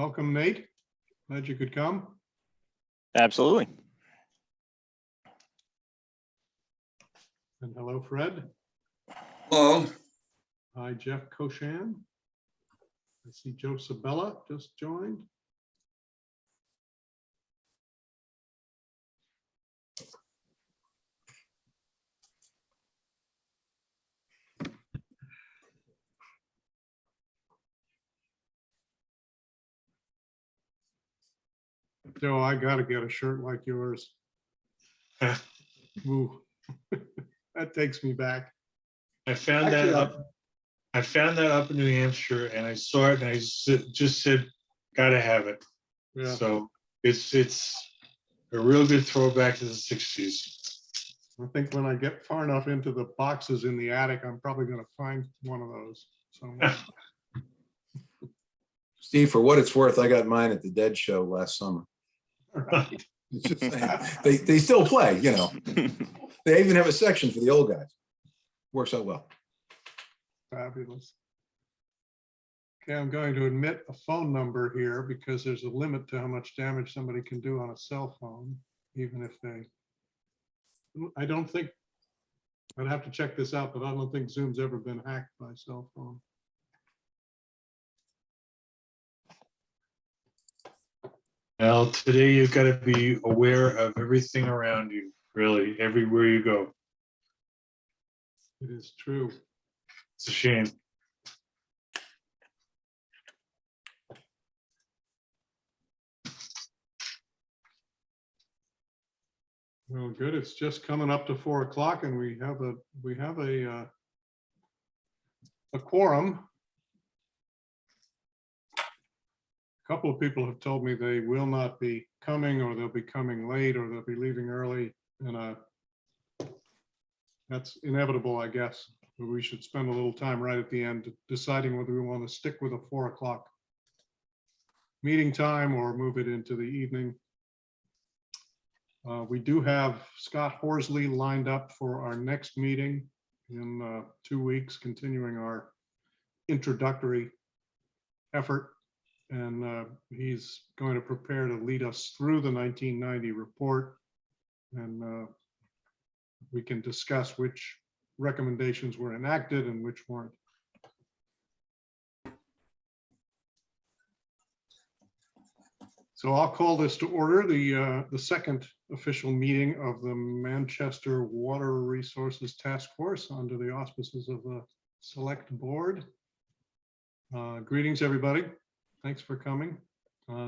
Welcome, Nate. Glad you could come. Absolutely. And hello, Fred. Hello. Hi, Jeff Koshan. I see Joe Sabella just joined. Joe, I gotta get a shirt like yours. Ooh. That takes me back. I found Actually, that up. I found that up in New Hampshire, and I saw it, and I just said, "Gotta have it." Yeah. So it's a real good throwback to the '60s. I think when I get far enough into the boxes in the attic, I'm probably gonna find one of those somewhere. Steve, for what it's worth, I got mine at the Dead Show last summer. Right. It's just saying, they still play, you know. They even have a section for the old guys. Works out well. Fabulous. Okay, I'm going to admit a phone number here because there's a limit to how much damage somebody can do on a cell phone, even if they, I don't think, I'd have to check this out, but I don't think Zoom's ever been hacked by cell phone. Well, today you've got to be aware of everything around you, really, everywhere you go. It is true. It's a shame. Well, good. It's just coming up to 4 o'clock, and we have a quorum. A couple of people have told me they will not be coming, or they'll be coming late, or they'll be leaving early, and that's inevitable, I guess. But we should spend a little time right at the end deciding whether we want to stick with a 4 o'clock meeting time or move it into the evening. We do have Scott Horsley lined up for our next meeting in 2 weeks, continuing our introductory effort. And he's going to prepare to lead us through the 1990 report. And we can discuss which recommendations were enacted and which weren't. So I'll call this to order, the second official meeting of the Manchester Water Resources Task Force under the auspices of the Select Board. Greetings, everybody. Thanks for coming.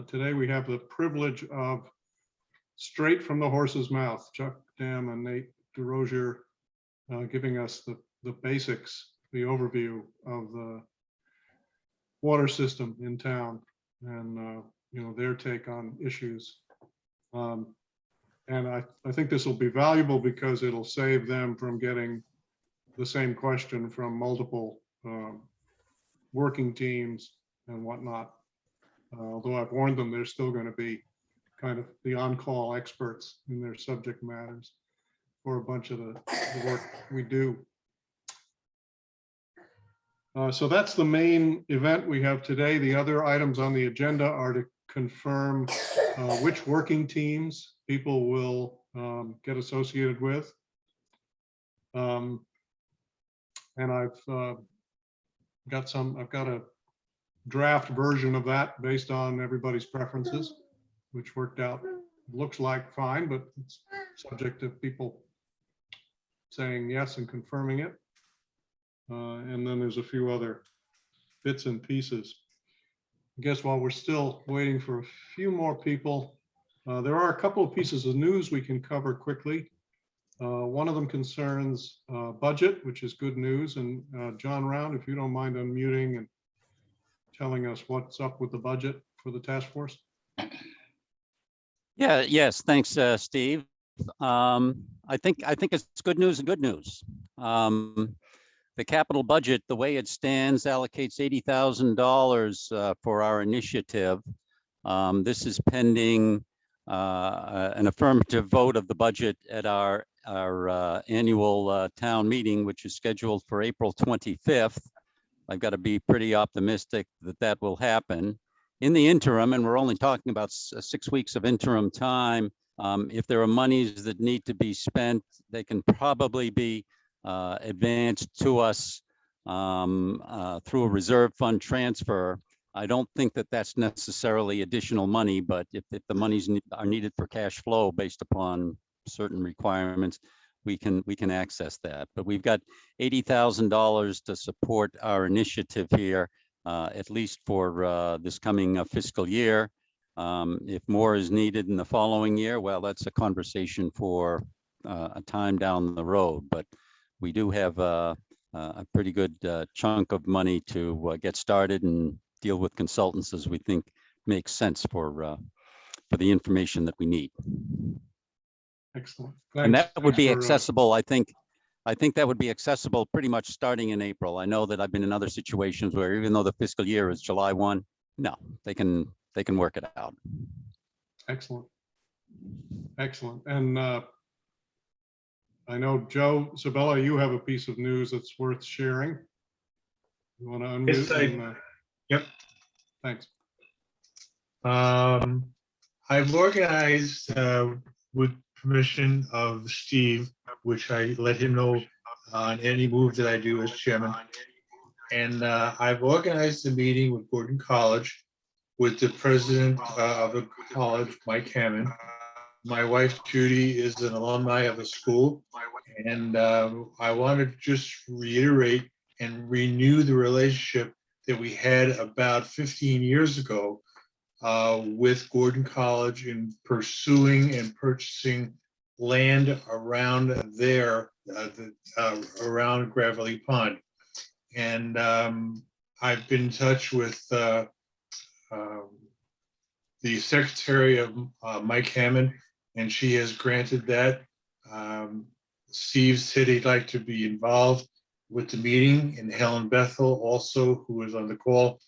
Today we have the privilege of, straight from the horse's mouth, Chuck Dam and Nate DeRosier giving us the basics, the overview of the water system in town and their take on issues. And I think this will be valuable because it'll save them from getting the same question from multiple working teams and whatnot. Although I've warned them, they're still going to be kind of the on-call experts in their subject matters for a bunch of the work we do. So that's the main event we have today. The other items on the agenda are to confirm which working teams people will get associated with. And I've got a draft version of that based on everybody's preferences, which worked out, looks like fine, but it's subject to people saying yes and confirming it. And then there's a few other bits and pieces. I guess while we're still waiting for a few more people, there are a couple of pieces of news we can cover quickly. One of them concerns budget, which is good news. And John Round, if you don't mind unmuting and telling us what's up with the budget for the task force. Yes, thanks, Steve. I think it's good news and good news. The capital budget, the way it stands, allocates $80,000 for our initiative. This is pending an affirmative vote of the budget at our annual town meeting, which is scheduled for April 25th. I've got to be pretty optimistic that that will happen. in the interim, and we're only talking about 6 weeks of interim time, if there are monies that need to be spent, they can probably be advanced to us through a reserve fund transfer. I don't think that that's necessarily additional money, but if the monies are needed for cash flow based upon certain requirements, we can access that. But we've got $80,000 to support our initiative here, at least for this coming fiscal year. If more is needed in the following year, well, that's a conversation for a time down the road. But we do have a pretty good chunk of money to get started and deal with consultants as we think makes sense for the information that we need. Excellent. And Thanks. that would be Thanks for, accessible, I think that would be accessible pretty much starting in April. I know that I've been in other situations where even though the fiscal year is July 1, no, they can work it out. Excellent. Excellent. And I know, Joe Sabella, you have a piece of news that's worth sharing. You want to unmute? Yes, yep. Thanks. I've organized with permission of Steve, which I let him know on any move that I do as chairman. And I've organized a meeting with Gordon College with the president of the college, Mike Hammond. My wife, Judy, is an alumni of the school. And I want to just reiterate and renew the relationship that we had about 15 years ago with Gordon College in pursuing and purchasing land around there, around Gravelly Pond. And I've been in touch with the secretary of Mike Hammond, and she has granted that. Steve said he'd like to be involved with the meeting, and Helen Bethel also, who was on the call,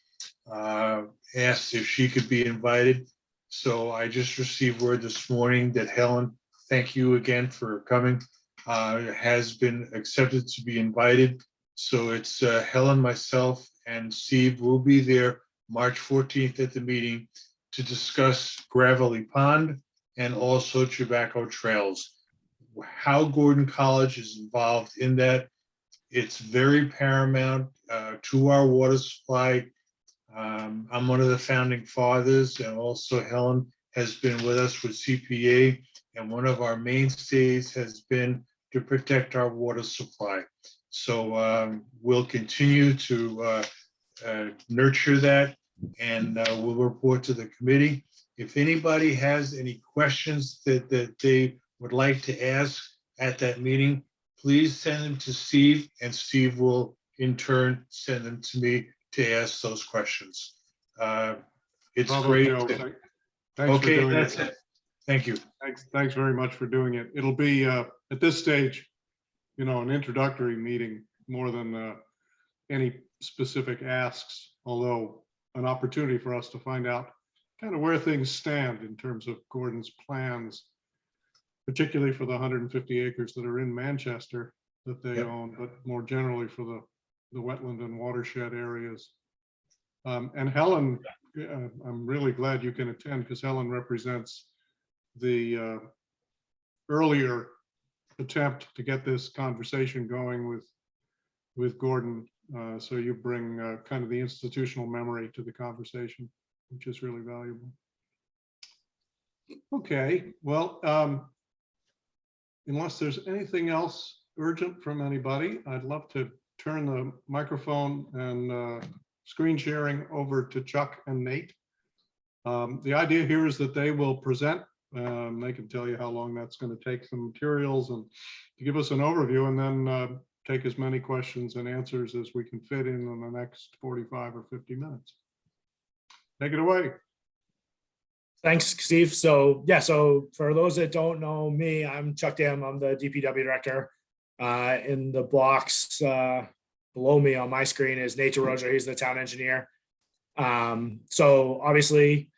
asked if she could be invited. So I just received word this morning that Helen, thank you again for coming, has been accepted to be invited. So it's Helen, myself, and Steve will be there March 14th at the meeting to discuss Gravelly Pond and also tobacco trails. How Gordon College is involved in that, it's very paramount to our water supply. I'm one of the founding fathers, and also Helen has been with us with CPA, and one of our mainstays has been to protect our water supply. So we'll continue to nurture that, and we'll report to the committee. If anybody has any questions that they would like to ask at that meeting, please send them to Steve, and Steve will in turn send them to me to ask those questions. It's Bravo, great. Joe. Thanks for Okay, doing that's it. it. Thank you. Thanks very much for doing it. It'll be at this stage, an introductory meeting more than any specific asks, although an opportunity for us to find out kind of where things stand in terms of Gordon's plans, particularly for the 150 acres that are in Manchester that they own, but more generally for the wetland and watershed areas. And Helen, I'm really glad you can attend, because Helen represents the earlier attempt to get this conversation going with Gordon. So you bring kind of the institutional memory to the conversation, which is really valuable. Okay, well, unless there's anything else urgent from anybody, I'd love to turn the microphone and screen sharing over to Chuck and Nate. The idea here is that they will present. They can tell you how long that's going to take, some materials, and to give us an overview, and then take as many questions and answers as we can fit in the next 45 or 50 minutes. Take it away. Thanks, Steve. So for those that don't know me, I'm Chuck Dam. I'm the DPW director. In the box below me on my screen is Nate DeRosa. He's the town engineer. So obviously,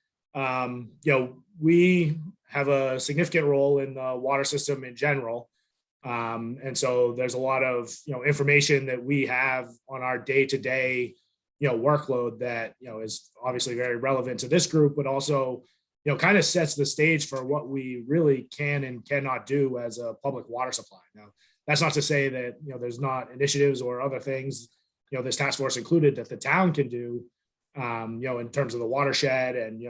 we have a significant role in the water system in general. And so there's a lot of information that we have on our day-to-day workload that, is obviously very relevant to this group, but also, kind of sets the stage for what we really can and cannot do as a public water supply. Now, that's not to say that, there's not initiatives or other things, this task force included, that the town can do, in terms of the watershed and,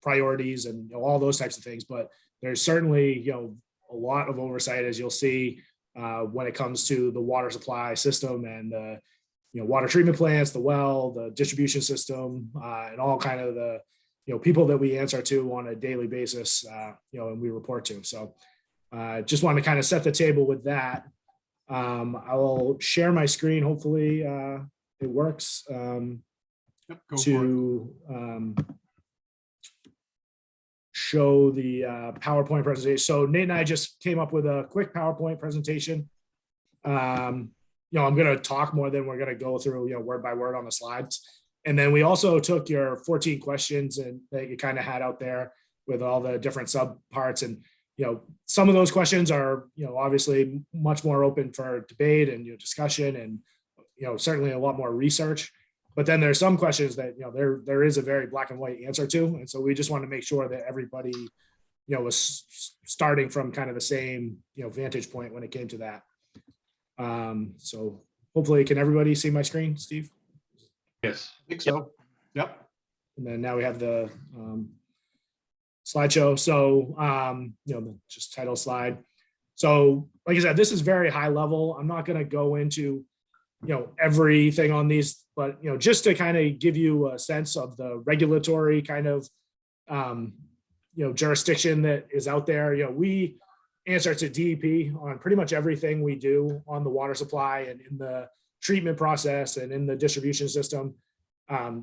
priorities and all those types of things. But there's certainly, a lot of oversight, as you'll see, when it comes to the water supply system and the, water treatment plants, the well, the distribution system, and all kind of the, people that we answer to on a daily basis, and we report to. So just want to kind of set the table with that. I will share my screen. Hopefully it works. Yep, go for it. To show the PowerPoint presentation. So Nate and I just came up with a quick PowerPoint presentation. I'm going to talk more than we're going to go through, word by word on the slides. And then we also took your 14 questions and that you kind of had out there with all the different sub parts. And, some of those questions are, obviously much more open for debate and discussion and, certainly a lot more research. But then there's some questions that, there is a very black and white answer to. And so we just want to make sure that everybody, was starting from kind of the same, vantage point when it came to that. So hopefully, can everybody see my screen, Steve? Yes. I think so. Yep. And then now we have the slideshow. So, the just title slide. So like I said, this is very high level. I'm not going to go into, everything on these, but, just to kind of give you a sense of the regulatory kind of, jurisdiction that is out there. We answer to DEP on pretty much everything we do on the water supply and in the treatment process and in the distribution system.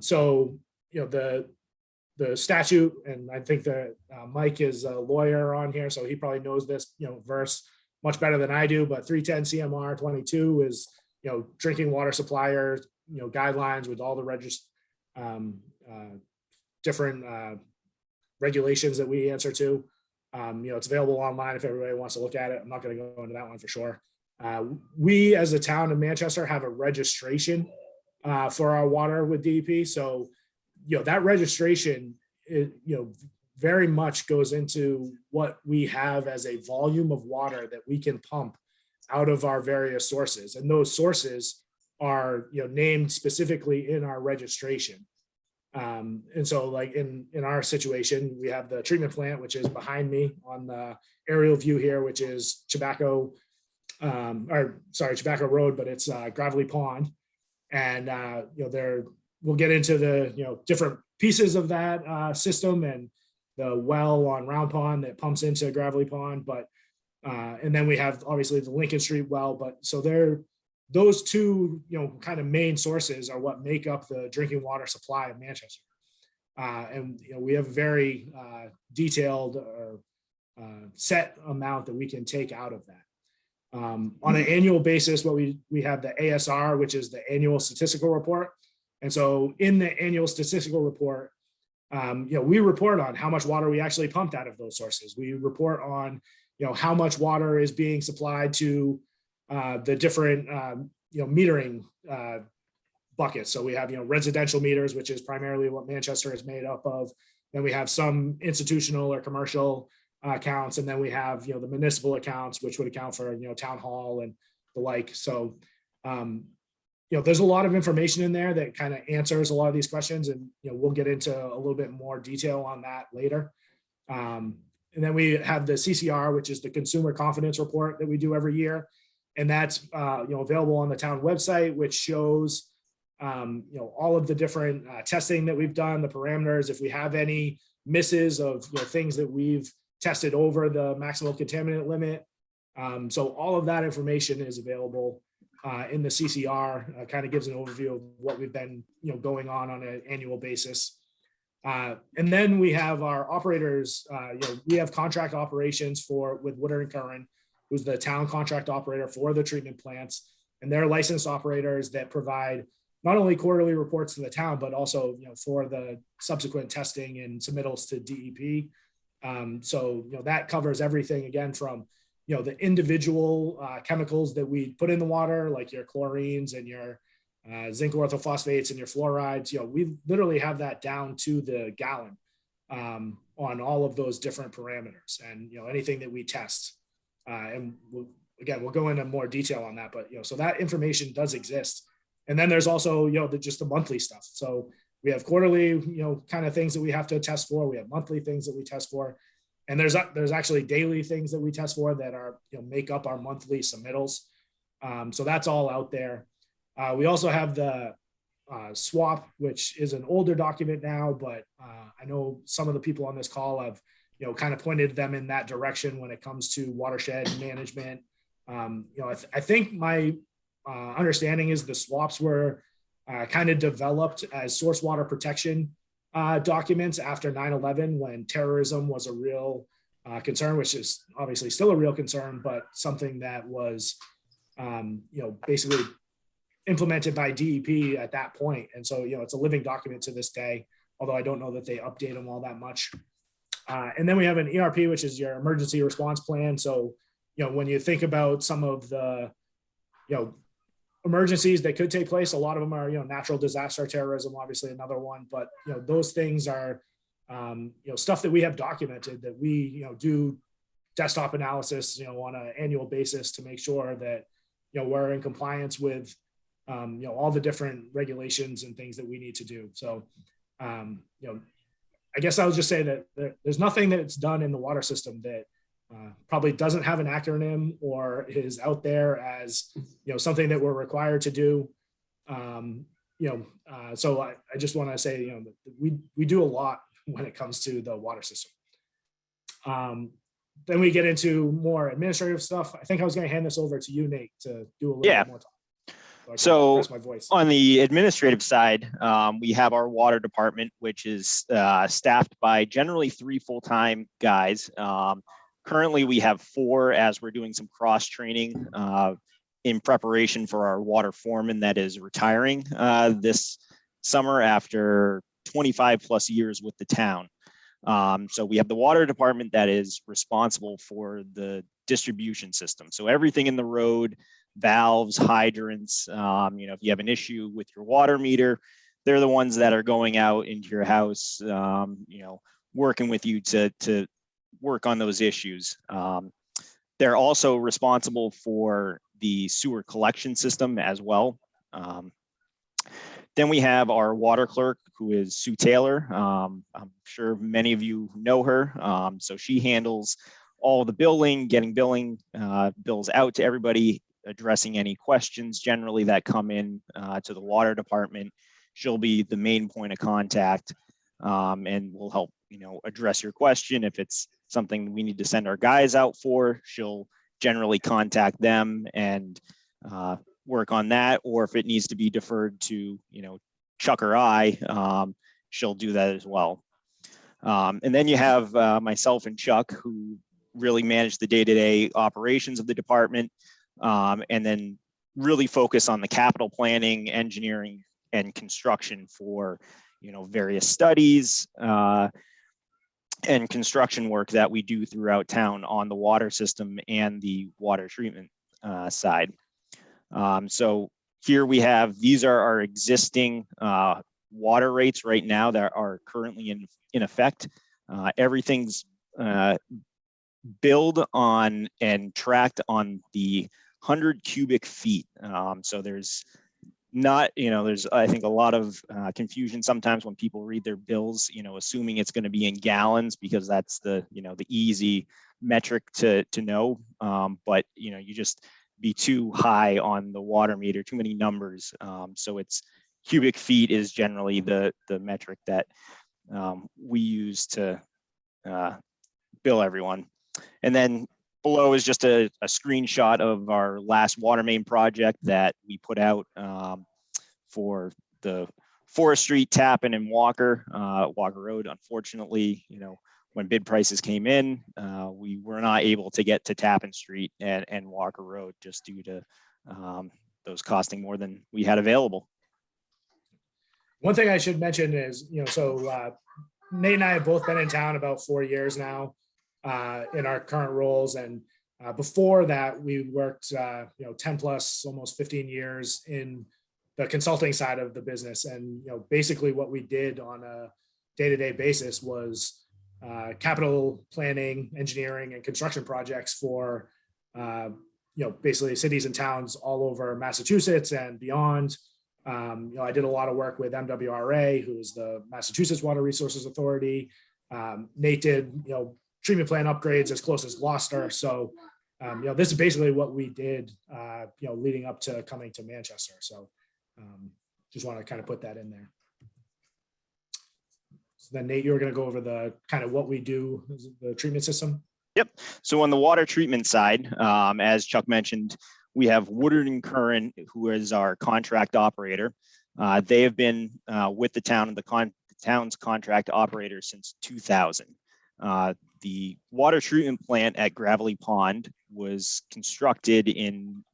So, the statute, and I think that Mike is a lawyer on here, so he probably knows this, verse much better than I do, but 310 CMR 22 is, drinking water supplier, guidelines with all the different regulations that we answer to. It's available online if everybody wants to look at it. I'm not going to go into that one for sure. We, as a town of Manchester, have a registration for our water with DEP. So, that registration, very much goes into what we have as a volume of water that we can pump out of our various sources. And those sources are, named specifically in our registration. And so like in our situation, we have the treatment plant, which is behind me on the aerial view here, which is Tobacco Road, but it's Gravelly Pond. And, we'll get into the, different pieces of that system and the well on Round Pond that pumps into Gravelly Pond. But, and then we have obviously the Lincoln Street well, but so those two, kind of main sources are what make up the drinking water supply of Manchester. And, we have a very detailed or set amount that we can take out of that. On an annual basis, what we have the ASR, which is the annual statistical report. And so in the annual statistical report, we report on how much water we actually pumped out of those sources. We report on, how much water is being supplied to the different, metering buckets. So we have, residential meters, which is primarily what Manchester is made up of. Then we have some institutional or commercial accounts. And then we have, the municipal accounts, which would account for, town hall and the like. So, there's a lot of information in there that kind of answers a lot of these questions. And, we'll get into a little bit more detail on that later. And then we have the CCR, which is the Consumer Confidence Report that we do every year. And that's, available on the town website, which shows, all of the different testing that we've done, the parameters, if we have any misses of things that we've tested over the maximum contaminant limit. So all of that information is available in the CCR, kind of gives an overview of what we've been, going on an annual basis. And then we have our operators, we have contract operations with Woodard and Curran, who's the town contract operator for the treatment plants. And they're licensed operators that provide not only quarterly reports to the town, but also, for the subsequent testing and submittals to DEP. So, that covers everything again from, the individual chemicals that we put in the water, like your chlorines and your, zinc orthophosphates and your fluorides. We literally have that down to the gallon on all of those different parameters, and anything that we test. And we'll go into more detail on that, but so that information does exist. And then there's also just the monthly stuff. So we have quarterly kind of things that we have to test for. We have monthly things that we test for, and there's actually daily things that we test for that are make up our monthly submittals. So that's all out there. We also have the swap, which is an older document now, but I know some of the people on this call have kind of pointed them in that direction when it comes to watershed management. I think my understanding is the swaps were kind of developed as source water protection documents after 9/11, when terrorism was a real concern, which is obviously still a real concern, but something that was basically implemented by DEP at that point. And so, it's a living document to this day, although I don't know that they update them all that much. And then we have an ERP, which is your emergency response plan. So, when you think about some of the, emergencies that could take place, a lot of them are, natural disaster, terrorism, obviously another one, but, those things are, stuff that we have documented, that we, do desktop analysis, on an annual basis to make sure that, we're in compliance with, all the different regulations and things that we need to do. So, I guess I'll just say that there's nothing that's done in the water system that probably doesn't have an acronym or is out there as, something that we're required to do. So I just want to say, that we do a lot when it comes to the water system. Then we get into more administrative stuff. I think I was going to hand this over to you, Nate, to do a little bit more talk. So rest my voice. on the administrative side, we have our water department, which is staffed by generally 3 full-time guys. Currently, we have 4 as we're doing some cross training in preparation for our water foreman that is retiring this summer after 25 plus years with the town. So we have the water department that is responsible for the distribution system. So everything in the road, valves, hydrants, if you have an issue with your water meter, they're the ones that are going out into your house, working with you to work on those issues. They're also responsible for the sewer collection system as well. Then we have our water clerk, who is Sue Taylor. I'm sure many of you know her. So she handles all the billing, getting billing bills out to everybody, addressing any questions generally that come in to the water department. She'll be the main point of contact and will help, address your question. If it's something we need to send our guys out for, she'll generally contact them and work on that. Or if it needs to be deferred to, Chuck or I, she'll do that as well. And then you have myself and Chuck, who really manage the day-to-day operations of the department, and then really focus on the capital planning, engineering, and construction for, various studies and construction work that we do throughout town on the water system and the water treatment side. So here we have, these are our existing water rates right now that are currently in effect. Everything's billed on and tracked on the 100 cubic feet. So there's not, there's, I think, a lot of confusion sometimes when people read their bills, assuming it's going to be in gallons, because that's the, the easy metric to know. But, you just be too high on the water meter, too many numbers. So it's cubic feet is generally the metric that we use to bill everyone. And then below is just a screenshot of our last water main project that we put out for the Forest Street, Tappan, and Walker Road. Unfortunately, when bid prices came in, we were not able to get to Tappan Street and Walker Road just due to those costing more than we had available. One thing I should mention is, so Nate and I have both been in town about 4 years now in our current roles. And before that, we worked, 10 plus, almost 15 years in the consulting side of the business. And, basically what we did on a day-to-day basis was capital planning, engineering, and construction projects for, basically cities and towns all over Massachusetts and beyond. I did a lot of work with MWRA, who is the Massachusetts Water Resources Authority. Nate did, treatment plant upgrades as close as Gloucester. So, this is basically what we did, leading up to coming to Manchester. So, just want to kind of put that in there. So then Nate, you were going to go over the kind of what we do, the treatment system. Yep. So on the water treatment side, as Chuck mentioned, we have Woodard and Curran, who is our contract operator. They have been with the town and the town's contract operator since 2000. The water treatment plant at Gravelly Pond was constructed in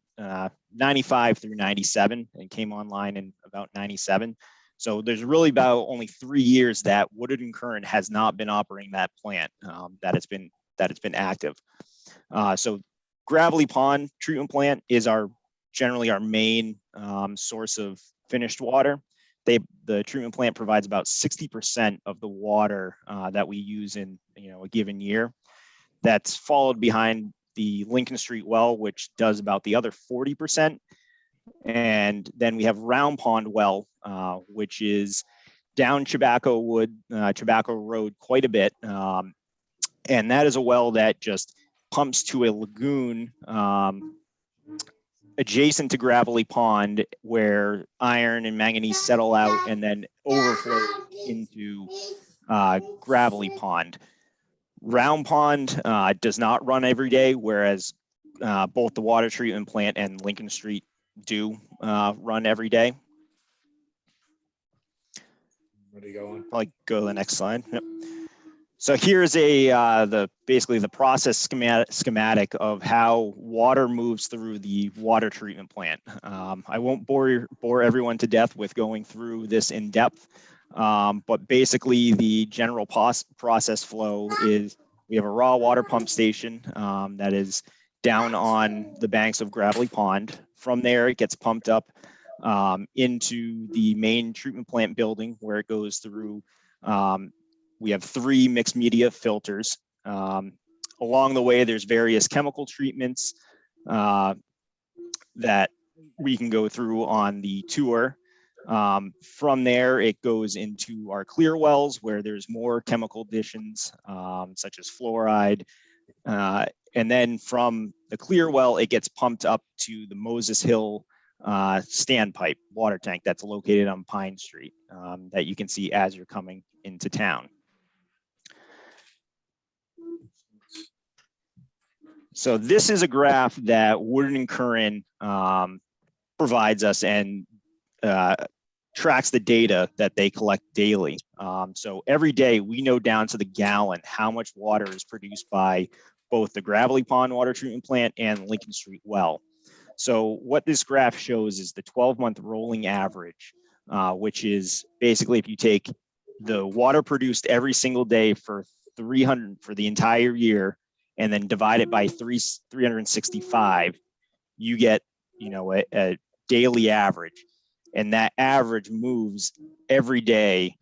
95 through 97 and came online in about 97. So there's really about only 3 years that Woodard and Curran has not been operating that plant, that it's been active. So Gravelly Pond treatment plant is generally our main source of finished water. The treatment plant provides about 60% of the water that we use in a given year. That's followed behind the Lincoln Street well, which does about the other 40%. And then we have Round Pond well, which is down Tobacco Road quite a bit. And that is a well that just pumps to a lagoon adjacent to Gravelly Pond, where iron and manganese settle out and then overflow into Gravelly Pond. Round Pond does not run every day, whereas both the water treatment plant and Lincoln Street do run every day. Ready to go on? Probably go to the next slide. Yep. So here's basically the process schematic of how water moves through the water treatment plant. I won't bore everyone to death with going through this in depth, but basically the general process flow is we have a raw water pump station that is down on the banks of Gravelly Pond. From there, it gets pumped up into the main treatment plant building, where it goes through. We have 3 mixed media filters. Along the way, there's various chemical treatments that we can go through on the tour. From there, it goes into our clear wells, where there's more chemical additions, such as fluoride. And then from the clear well, it gets pumped up to the Moses Hill standpipe water tank that's located on Pine Street, that you can see as you're coming into town. So this is a graph that Woodard and Curran provides us and tracks the data that they collect daily. So every day we know down to the gallon how much water is produced by both the Gravelly Pond water treatment plant and Lincoln Street well. So what this graph shows is the 12-month rolling average, which is basically if you take the water produced every single day for the entire year, and then divide it by 365, you get, a daily average. And that average moves every day,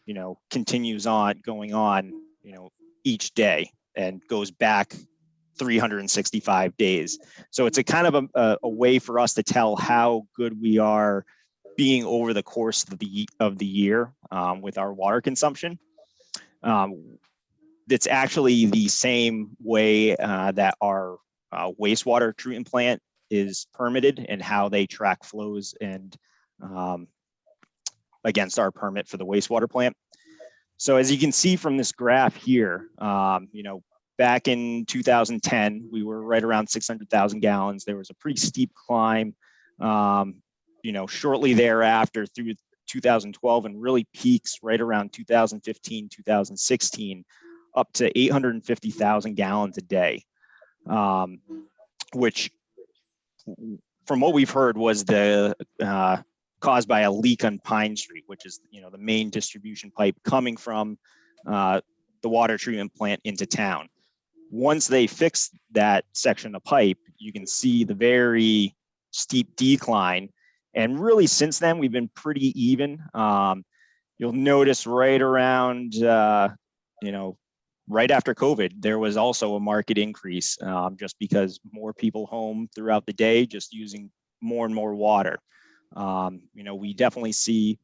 continues on going on, each day, and goes back 365 days. So it's a kind of a way for us to tell how good we are being over the course of the year with our water consumption. It's actually the same way that our wastewater treatment plant is permitted, and how they track flows and against our permit for the wastewater plant. So as you can see from this graph here, back in 2010, we were right around 600,000 gallons. There was a pretty steep climb, shortly thereafter through 2012, and really peaks right around 2015, 2016, up to 850,000 gallons a day, which, from what we've heard, was caused by a leak on Pine Street, which is the main distribution pipe coming from the water treatment plant into town. Once they fix that section of pipe, you can see the very steep decline, And really since then, we've been pretty even. You'll notice right around, right after COVID, there was also a market increase just because more people home throughout the day, just using more and more water. We definitely see,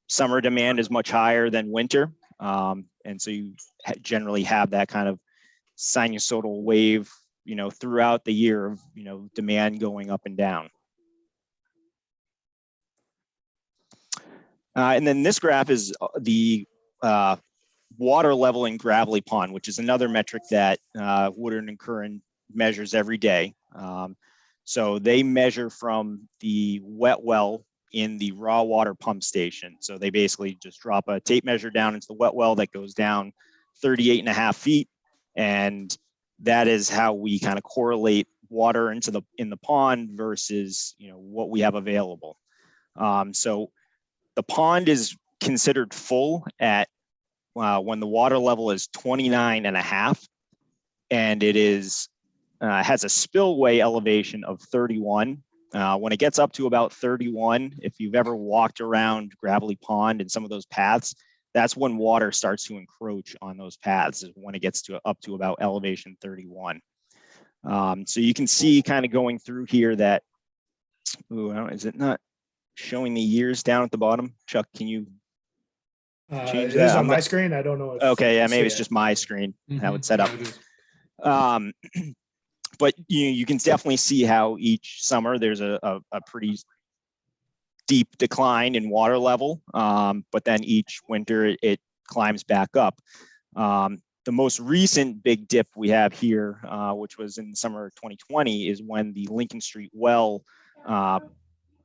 summer demand is much higher than winter. And so you generally have that kind of sinusoidal wave, throughout the year of, demand going up and down. And then this graph is the water level in Gravelly Pond, which is another metric that Woodard and Curran measures every day. So they measure from the wet well in the raw water pump station. So they basically just drop a tape measure down into the wet well that goes down 38.5 feet. And that is how we kind of correlate water in the pond versus, what we have available. So the pond is considered full at when the water level is 29.5, and it is has a spillway elevation of 31. When it gets up to about 31, if you've ever walked around Gravelly Pond and some of those paths, that's when water starts to encroach on those paths, is when it gets up to about elevation 31. So you can see kind of going through here that, is it not showing the years down at the bottom? Chuck, can you change It that? is on my screen. I don't know if Okay, yeah, you maybe see it's it. just my screen, how it's set Yeah, up. it is. But you can definitely see how each summer there's a pretty deep decline in water level, but then each winter it climbs back up. The most recent big dip we have here, which was in the summer of 2020, is when the Lincoln Street well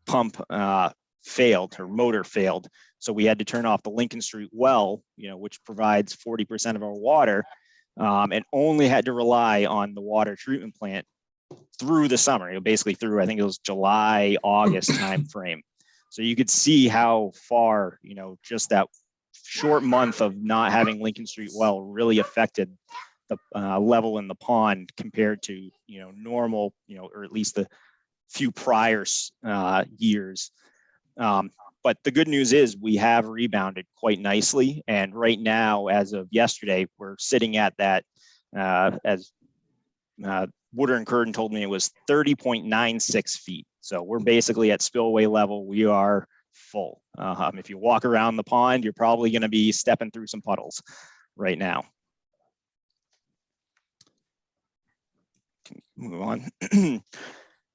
pump failed, her motor failed. So we had to turn off the Lincoln Street well, which provides 40% of our water, and only had to rely on the water treatment plant through the summer, basically through, I think it was July, August timeframe. So you could see how far, just that short month of not having Lincoln Street well really affected the level in the pond compared to, normal, or at least the few prior years. But the good news is we have rebounded quite nicely. And right now, as of yesterday, we're sitting at that, as Woodard and Curran told me, it was 30.96 feet. So we're basically at spillway level. We are full. If you walk around the pond, you're probably going to be stepping through some puddles right now. Move on.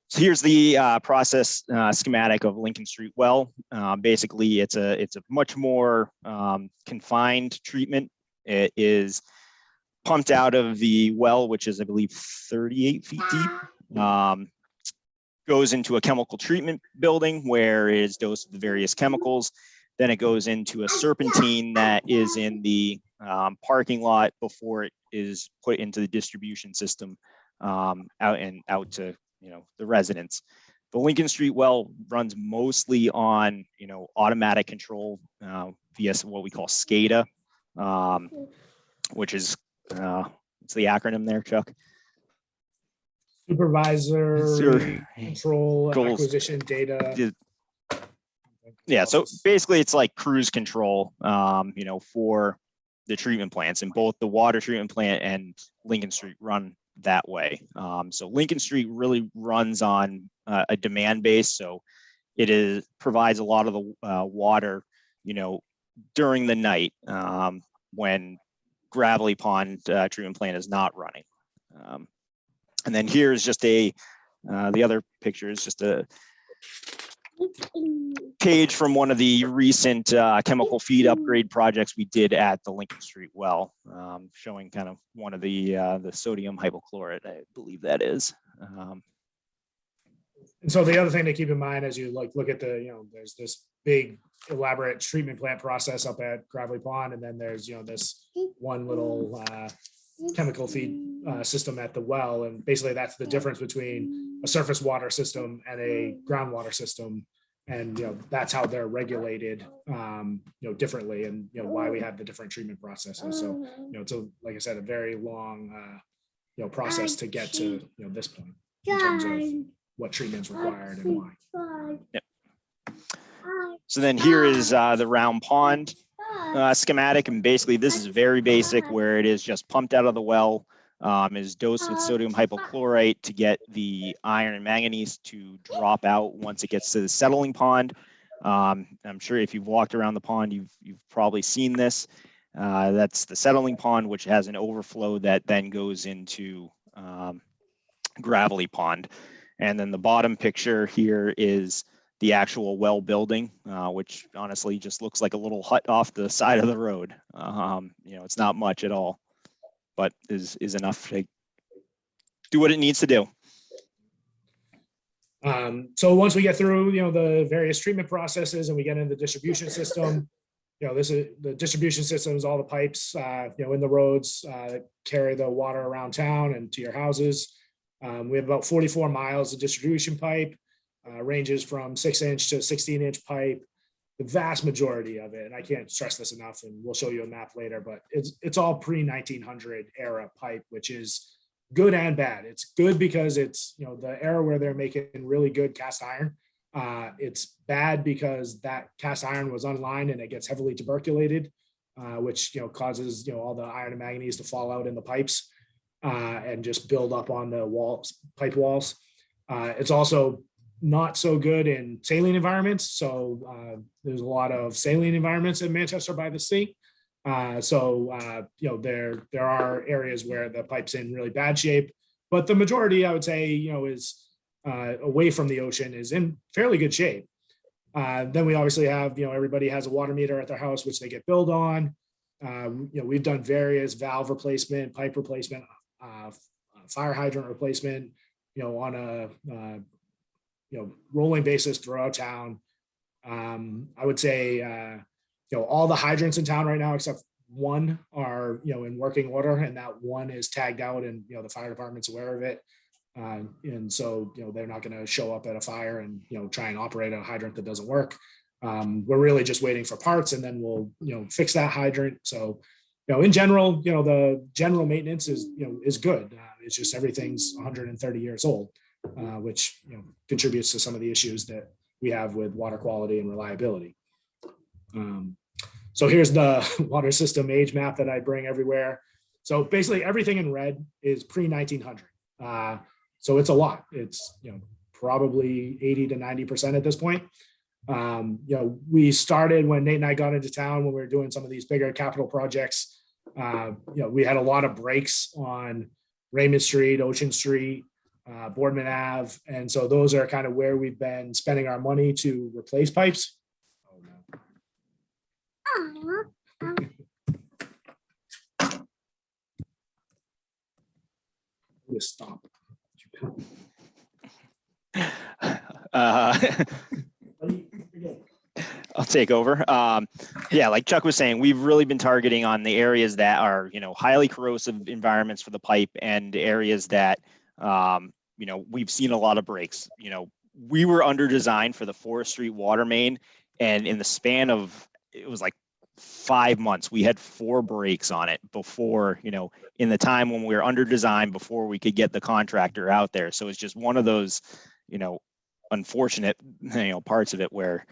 So here's the process schematic of Lincoln Street well. Basically, it's a much more confined treatment. It is pumped out of the well, which is, I believe, 38 feet deep. Goes into a chemical treatment building where it is dosed with the various chemicals. Then it goes into a serpentine that is in the parking lot before it is put into the distribution system out to the residents. The Lincoln Street well runs mostly on automatic control via what we call SCADA, which is what's the acronym there, Chuck? Supervisor control Goals. acquisition data. Yeah, so basically it's like cruise control, for the treatment plants, and both the water treatment plant and Lincoln Street run that way. So Lincoln Street really runs on a demand base. So it provides a lot of the water, during the night when Gravelly Pond treatment plant is not running. And then here's just the other picture is just a page from one of the recent chemical feed upgrade projects we did at the Lincoln Street well, showing kind of one of the sodium hypochlorite, I believe that is. And so the other thing to keep in mind as you look at there's this big elaborate treatment plant process up at Gravelly Pond, and then there's this one little chemical feed system at the well, and basically that's the difference between a surface water system and a groundwater system, and that's how they're regulated differently, and why we have the different treatment processes. So it's like I said, a very long process to get to this point in terms of what treatment's required and why. Yep. So then here is the round pond schematic, and basically this is very basic, where it is just pumped out of the well, is dosed with sodium hypochlorite to get the iron and manganese to drop out once it gets to the settling pond. I'm sure if you've walked around the pond, you've probably seen this. That's the settling pond, which has an overflow that then goes into gravelly pond. And then the bottom picture here is the actual well building, which honestly just looks like a little hut off the side of the road. It's not much at all, but is enough to do what it needs to do. So once we get through, the various treatment processes and we get into the distribution system, this is the distribution system is all the pipes, in the roads, that carry the water around town and to your houses. We have about 44 miles of distribution pipe, ranges from 6-inch to 16-inch pipe. The vast majority of it, and I can't stress this enough, and we'll show you a map later, but it's all pre-1900 era pipe, which is good and bad. It's good because it's, the era where they're making really good cast iron. It's bad because that cast iron was unlined and it gets heavily tuberculated, which, causes, all the iron and manganese to fall out in the pipes and just build up on the walls, pipe walls. It's also not so good in saline environments. So there's a lot of saline environments in Manchester by the sea. There are areas where the pipe's in really bad shape, but the majority, I would say, is away from the ocean, is in fairly good shape. Then we obviously have, everybody has a water meter at their house, which they get billed on. We've done various valve replacement, pipe replacement, fire hydrant replacement, on a rolling basis throughout town. I would say, all the hydrants in town right now, except one, are, in working order, and that one is tagged out, and, the fire department's aware of it. And so, they're not going to show up at a fire and, try and operate a hydrant that doesn't work. We're really just waiting for parts, and then we'll, fix that hydrant. So, in general, the general maintenance is good. It's just everything's 130 years old, which, contributes to some of the issues that we have with water quality and reliability. So here's the water system age map that I bring everywhere. So basically everything in red is pre-1900. So it's a lot. It's, probably 80 to 90% at this point. We started when Nate and I got into town, when we were doing some of these bigger capital projects. We had a lot of breaks on Raymond Street, Ocean Street, Boardman Ave. And so those are kind of where we've been spending our money to replace pipes. Just stop. I'll take over. Yeah, like Chuck was saying, we've really been targeting on the areas that are, highly corrosive environments for the pipe, and areas that, we've seen a lot of breaks. We were under design for the Forest Street water main, and in the span of, it was like 5 months, we had 4 breaks on it before, in the time when we were under design, before we could get the contractor out there. So it's just one of those, unfortunate, parts of it where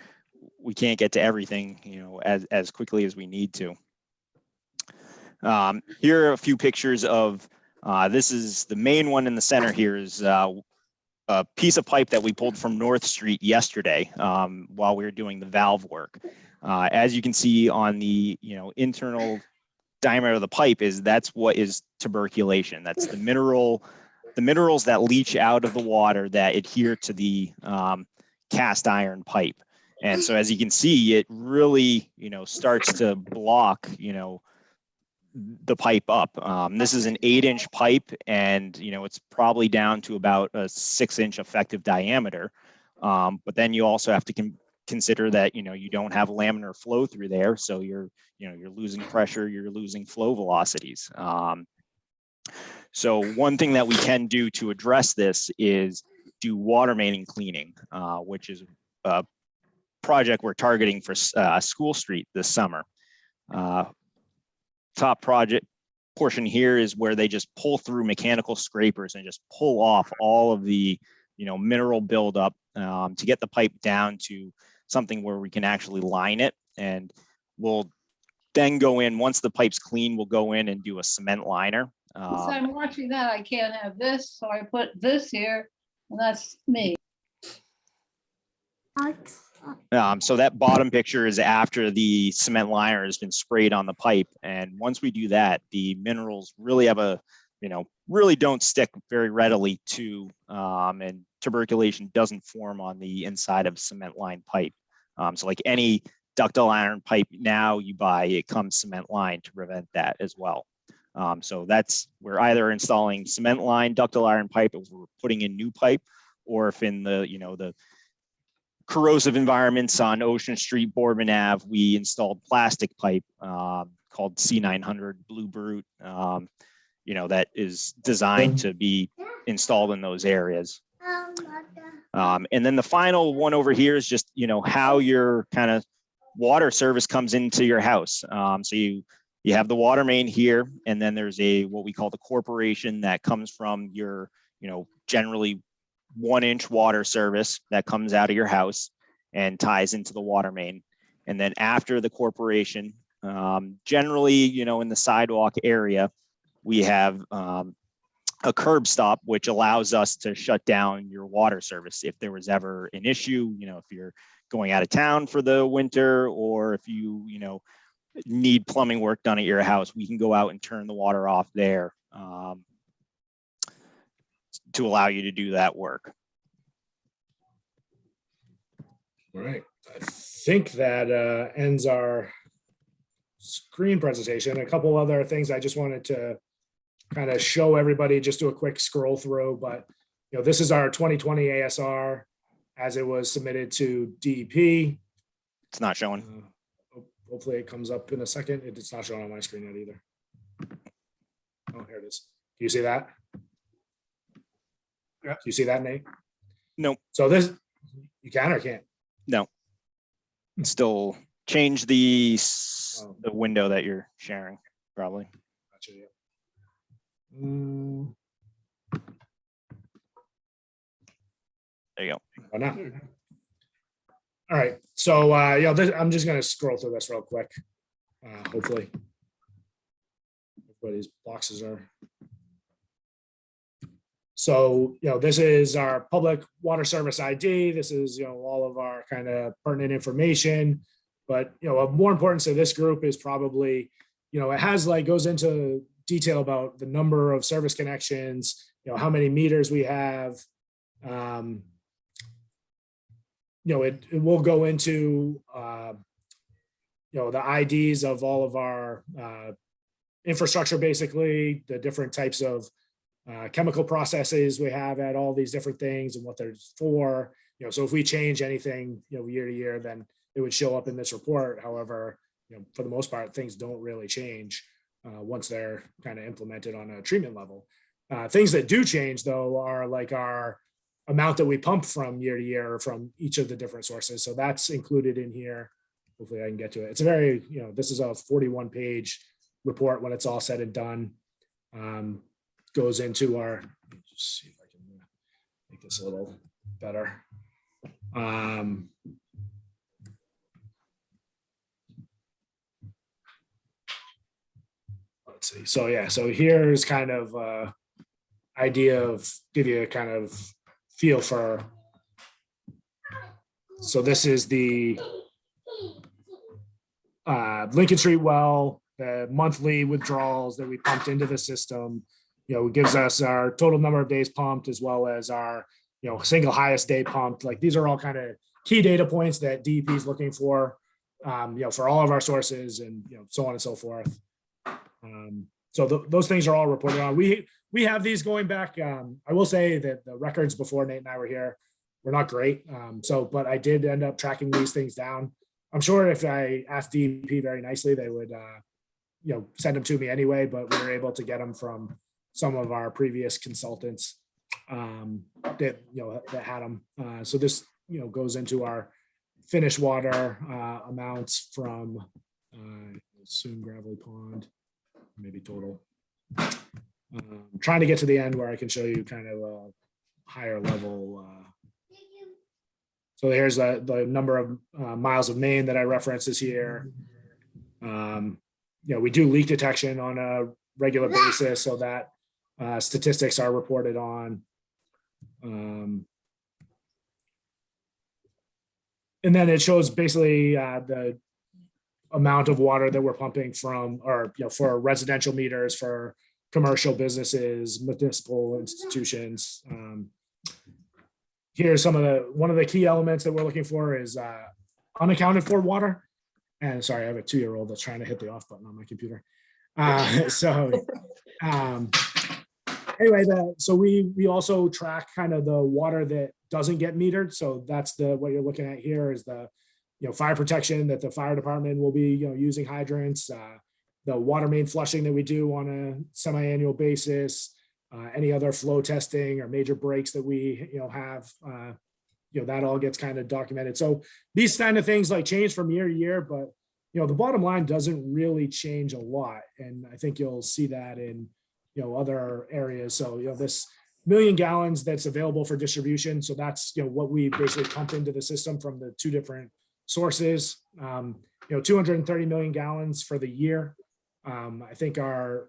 we can't get to everything, as quickly as we need to. Here are a few pictures of, this is the main one in the center. Here is a piece of pipe that we pulled from North Street yesterday while we were doing the valve work. As you can see on the internal diameter of the pipe, that's what is tuberculation. That's the minerals that leach out of the water that adhere to the cast iron pipe. And so as you can see, it really starts to block the pipe up. This is an 8-inch pipe, and it's probably down to about a 6-inch effective diameter. But then you also have to consider that you don't have laminar flow through there, so you're losing pressure, you're losing flow velocities. So one thing that we can do to address this is do water main cleaning, which is a project we're targeting for School Street this summer. Top project portion here is where they just pull through mechanical scrapers and just pull off all of the mineral buildup to get the pipe down to something where we can actually line it, and we'll then go in, once the pipe's clean, we'll go in and do a cement liner. Since I'm watching that, I can't have this, so I put this here, and that's me. So that bottom picture is after the cement liner has been sprayed on the pipe. And once we do that, the minerals really have a, really don't stick very readily to, and tuberculation doesn't form on the inside of cement lined pipe. So like any ductile iron pipe now you buy, it comes cement lined to prevent that as well. So we're either installing cement lined ductile iron pipe if we're putting in new pipe, or if in the, the corrosive environments on Ocean Street, Boardman Ave, we installed plastic pipe called C900 Blue Brute, that is designed to be installed in those areas. And then the final one over here is just, how your kind of water service comes into your house. So you have the water main here, and then there's what we call the corporation that comes from your, generally 1-inch water service that comes out of your house and ties into the water main. And then after the corporation, generally, in the sidewalk area, we have a curb stop, which allows us to shut down your water service if there was ever an issue, if you're going out of town for the winter, or if you, need plumbing work done at your house, we can go out and turn the water off there to allow you to do that work. All right, I think that ends our screen presentation. A couple other things I just wanted to kind of show everybody, just do a quick scroll through, but this is our 2020 ASR as it was submitted to DEP. It's not showing. Hopefully it comes up in a second. It's not showing on my screen yet either. Oh, here it is. Do you see that? Yeah. Do you see that, Nate? No. So this, you can or can't? No. Still change the window that you're sharing, probably. Gotcha, yeah. There you go. Oh, no. All right, so I'm just gonna scroll through this real quick. Hopefully, everybody's boxes are. So this is our public water service ID. This is all of our kind of pertinent information. But of more importance to this group is probably it has goes into detail about the number of service connections. How many meters we have. It will go into, the IDs of all of our infrastructure, basically, the different types of chemical processes we have at all these different things and what they're for. So if we change anything, year to year, then it would show up in this report. However, for the most part, things don't really change once they're kind of implemented on a treatment level. Things that do change, though, are our amount that we pump from year to year from each of the different sources. So that's included in here. Hopefully I can get to it. It's a very, this is a 41-page report when it's all said and done. Goes into our, let me just see if I can make this a little better. Let's see. So yeah, so here's kind of idea of, give you a kind of feel for. So this is the Lincoln Street well, the monthly withdrawals that we pumped into the system. It gives us our total number of days pumped as well as our single highest day pumped. These are all kind of key data points that DEP is looking for all of our sources and so on and so forth. So those things are all reported on. We have these going back. I will say that the records before Nate and I were here were not great. But I did end up tracking these things down. I'm sure if I asked DEP very nicely, they would, send them to me anyway, but we were able to get them from some of our previous consultants that had them. So this, goes into our finished water amounts from assume gravelly pond, maybe total. I'm trying to get to the end where I can show you kind of a higher level So here's the number of miles of main that I referenced is here. We do leak detection on a regular basis, so that statistics are reported on. And then it shows basically the amount of water that we're pumping from, or for residential meters, for commercial businesses, municipal institutions. Here's one of the key elements that we're looking for is unaccounted for water. And sorry, I have a 2-year-old that's trying to hit the off button on my computer. Anyway, so we also track kind of the water that doesn't get metered. So that's what you're looking at here is the fire protection that the fire department will be using hydrants, the water main flushing that we do on a semi-annual basis, any other flow testing or major breaks that we have. That all gets kind of documented. So these kind of things like change from year to year, but the bottom line doesn't really change a lot. And I think you'll see that in other areas. So this 1 million gallons that's available for distribution. So that's what we basically pump into the system from the 2 different sources. 230 million gallons for the year. I think our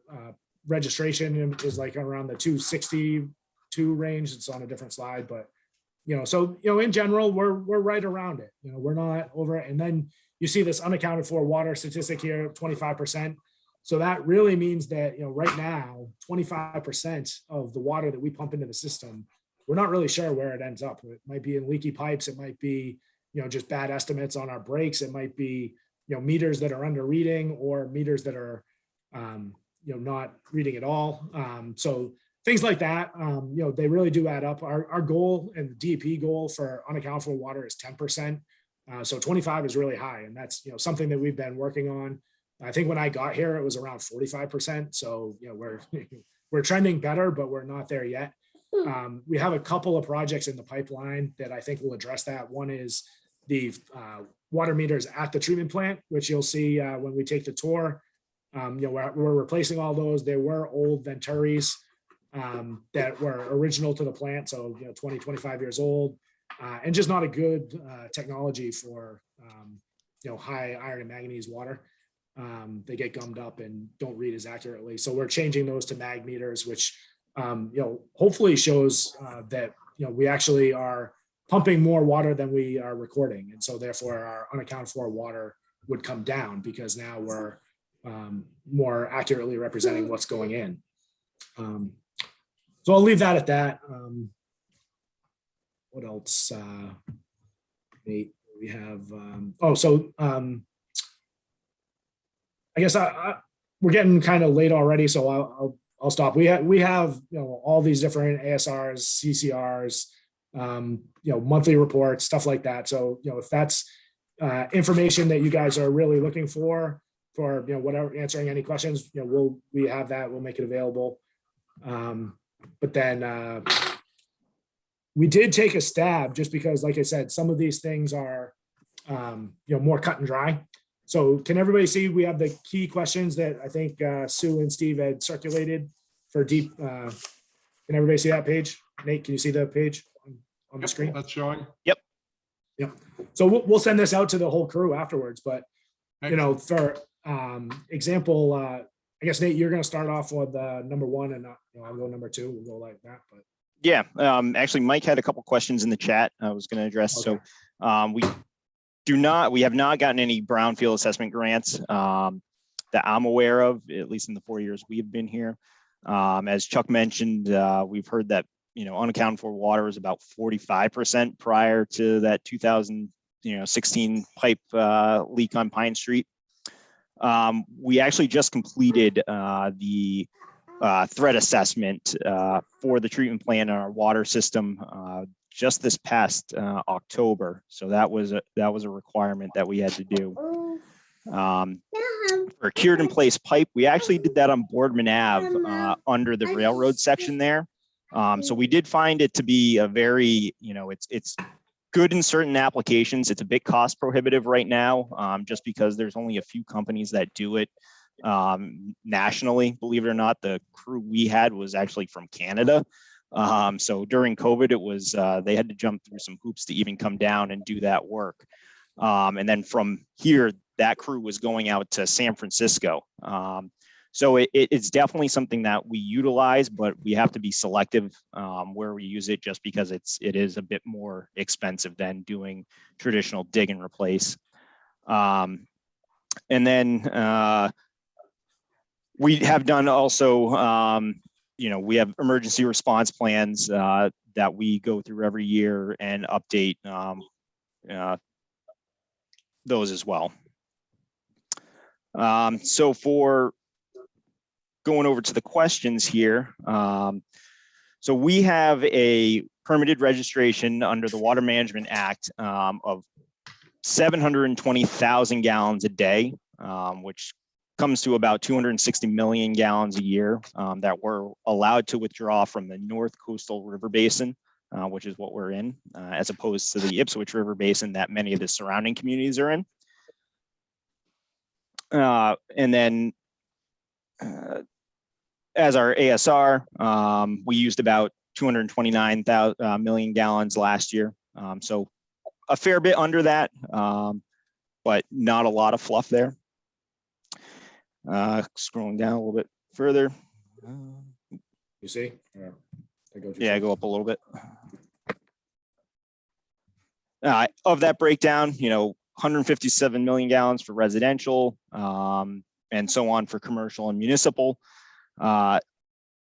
registration is like around the 262 range. It's on a different slide, but in general, we're right around it. We're not over it. And then you see this unaccounted for water statistic here of 25%. So that really means that, right now, 25% of the water that we pump into the system, we're not really sure where it ends up. It might be in leaky pipes. It might be, just bad estimates on our breaks. It might be, meters that are under reading or meters that are, not reading at all. So things like that, they really do add up. Our goal and the DEP goal for unaccounted for water is 10%. So 25 is really high. And that's, something that we've been working on. I think when I got here, it was around 45%. So, we're trending better, but we're not there yet. We have a couple of projects in the pipeline that I think will address that. One is the water meters at the treatment plant, which you'll see when we take the tour. We're replacing all those. There were old Venturis that were original to the plant. So, 20, 25 years old, and just not a good technology for, high iron and manganese water. They get gummed up and don't read as accurately. So we're changing those to mag meters, which, hopefully shows that, we actually are pumping more water than we are recording. And so therefore our unaccounted for water would come down because now we're more accurately representing what's going in. So I'll leave that at that. What else? We have, I guess we're getting kind of late already, so I'll stop. We have all these different ASRs, CCRs, monthly reports, stuff like that. So if that's information that you guys are really looking for whatever, answering any questions, we have that. We'll make it available. But then we did take a stab just because, like I said, some of these things are more cut and dry. So can everybody see we have the key questions that I think Sue and Steve had circulated for deep. Can everybody see that page? Nate, can you see the page on the screen? That's showing. Yep. So we'll send this out to the whole crew afterwards, but for example, I guess Nate, you're going to start off with number 1 and I'll go number 2. We'll go like that, but. Yeah, actually, Mike had a couple questions in the chat I was going to address. Okay. So we have not gotten any brownfield assessment grants that I'm aware of, at least in the 4 years we've been here. As Chuck mentioned, we've heard that unaccounted for water is about 45% prior to that 2016 pipe leak on Pine Street. We actually just completed the threat assessment for the treatment plant in our water system just this past October. So that was a requirement that we had to do. For cured in place pipe, we actually did that on Boardman Ave under the railroad section there. So we did find it to be a very, it's good in certain applications. It's a bit cost prohibitive right now, just because there's only a few companies that do it nationally. Believe it or not, the crew we had was actually from Canada. So during COVID, it was they had to jump through some hoops to even come down and do that work. And then from here, that crew was going out to San Francisco. So it's definitely something that we utilize, but we have to be selective where we use it, just because it is a bit more expensive than doing traditional dig and replace. And then we have done also, we have emergency response plans that we go through every year and update those as well. So for going over to the questions here, so we have a permitted registration under the Water Management Act of 720,000 gallons a day, which comes to about 260 million gallons a year that we're allowed to withdraw from the North Coastal River Basin, which is what we're in, as opposed to the Ipswich River Basin that many of the surrounding communities are in. And then as our ASR, we used about 229 million gallons last year. So a fair bit under that, but not a lot of fluff there. Scrolling down a little bit further. You see? Yeah, go up a little bit. Of that breakdown, 157 million gallons for residential, and so on for commercial and municipal.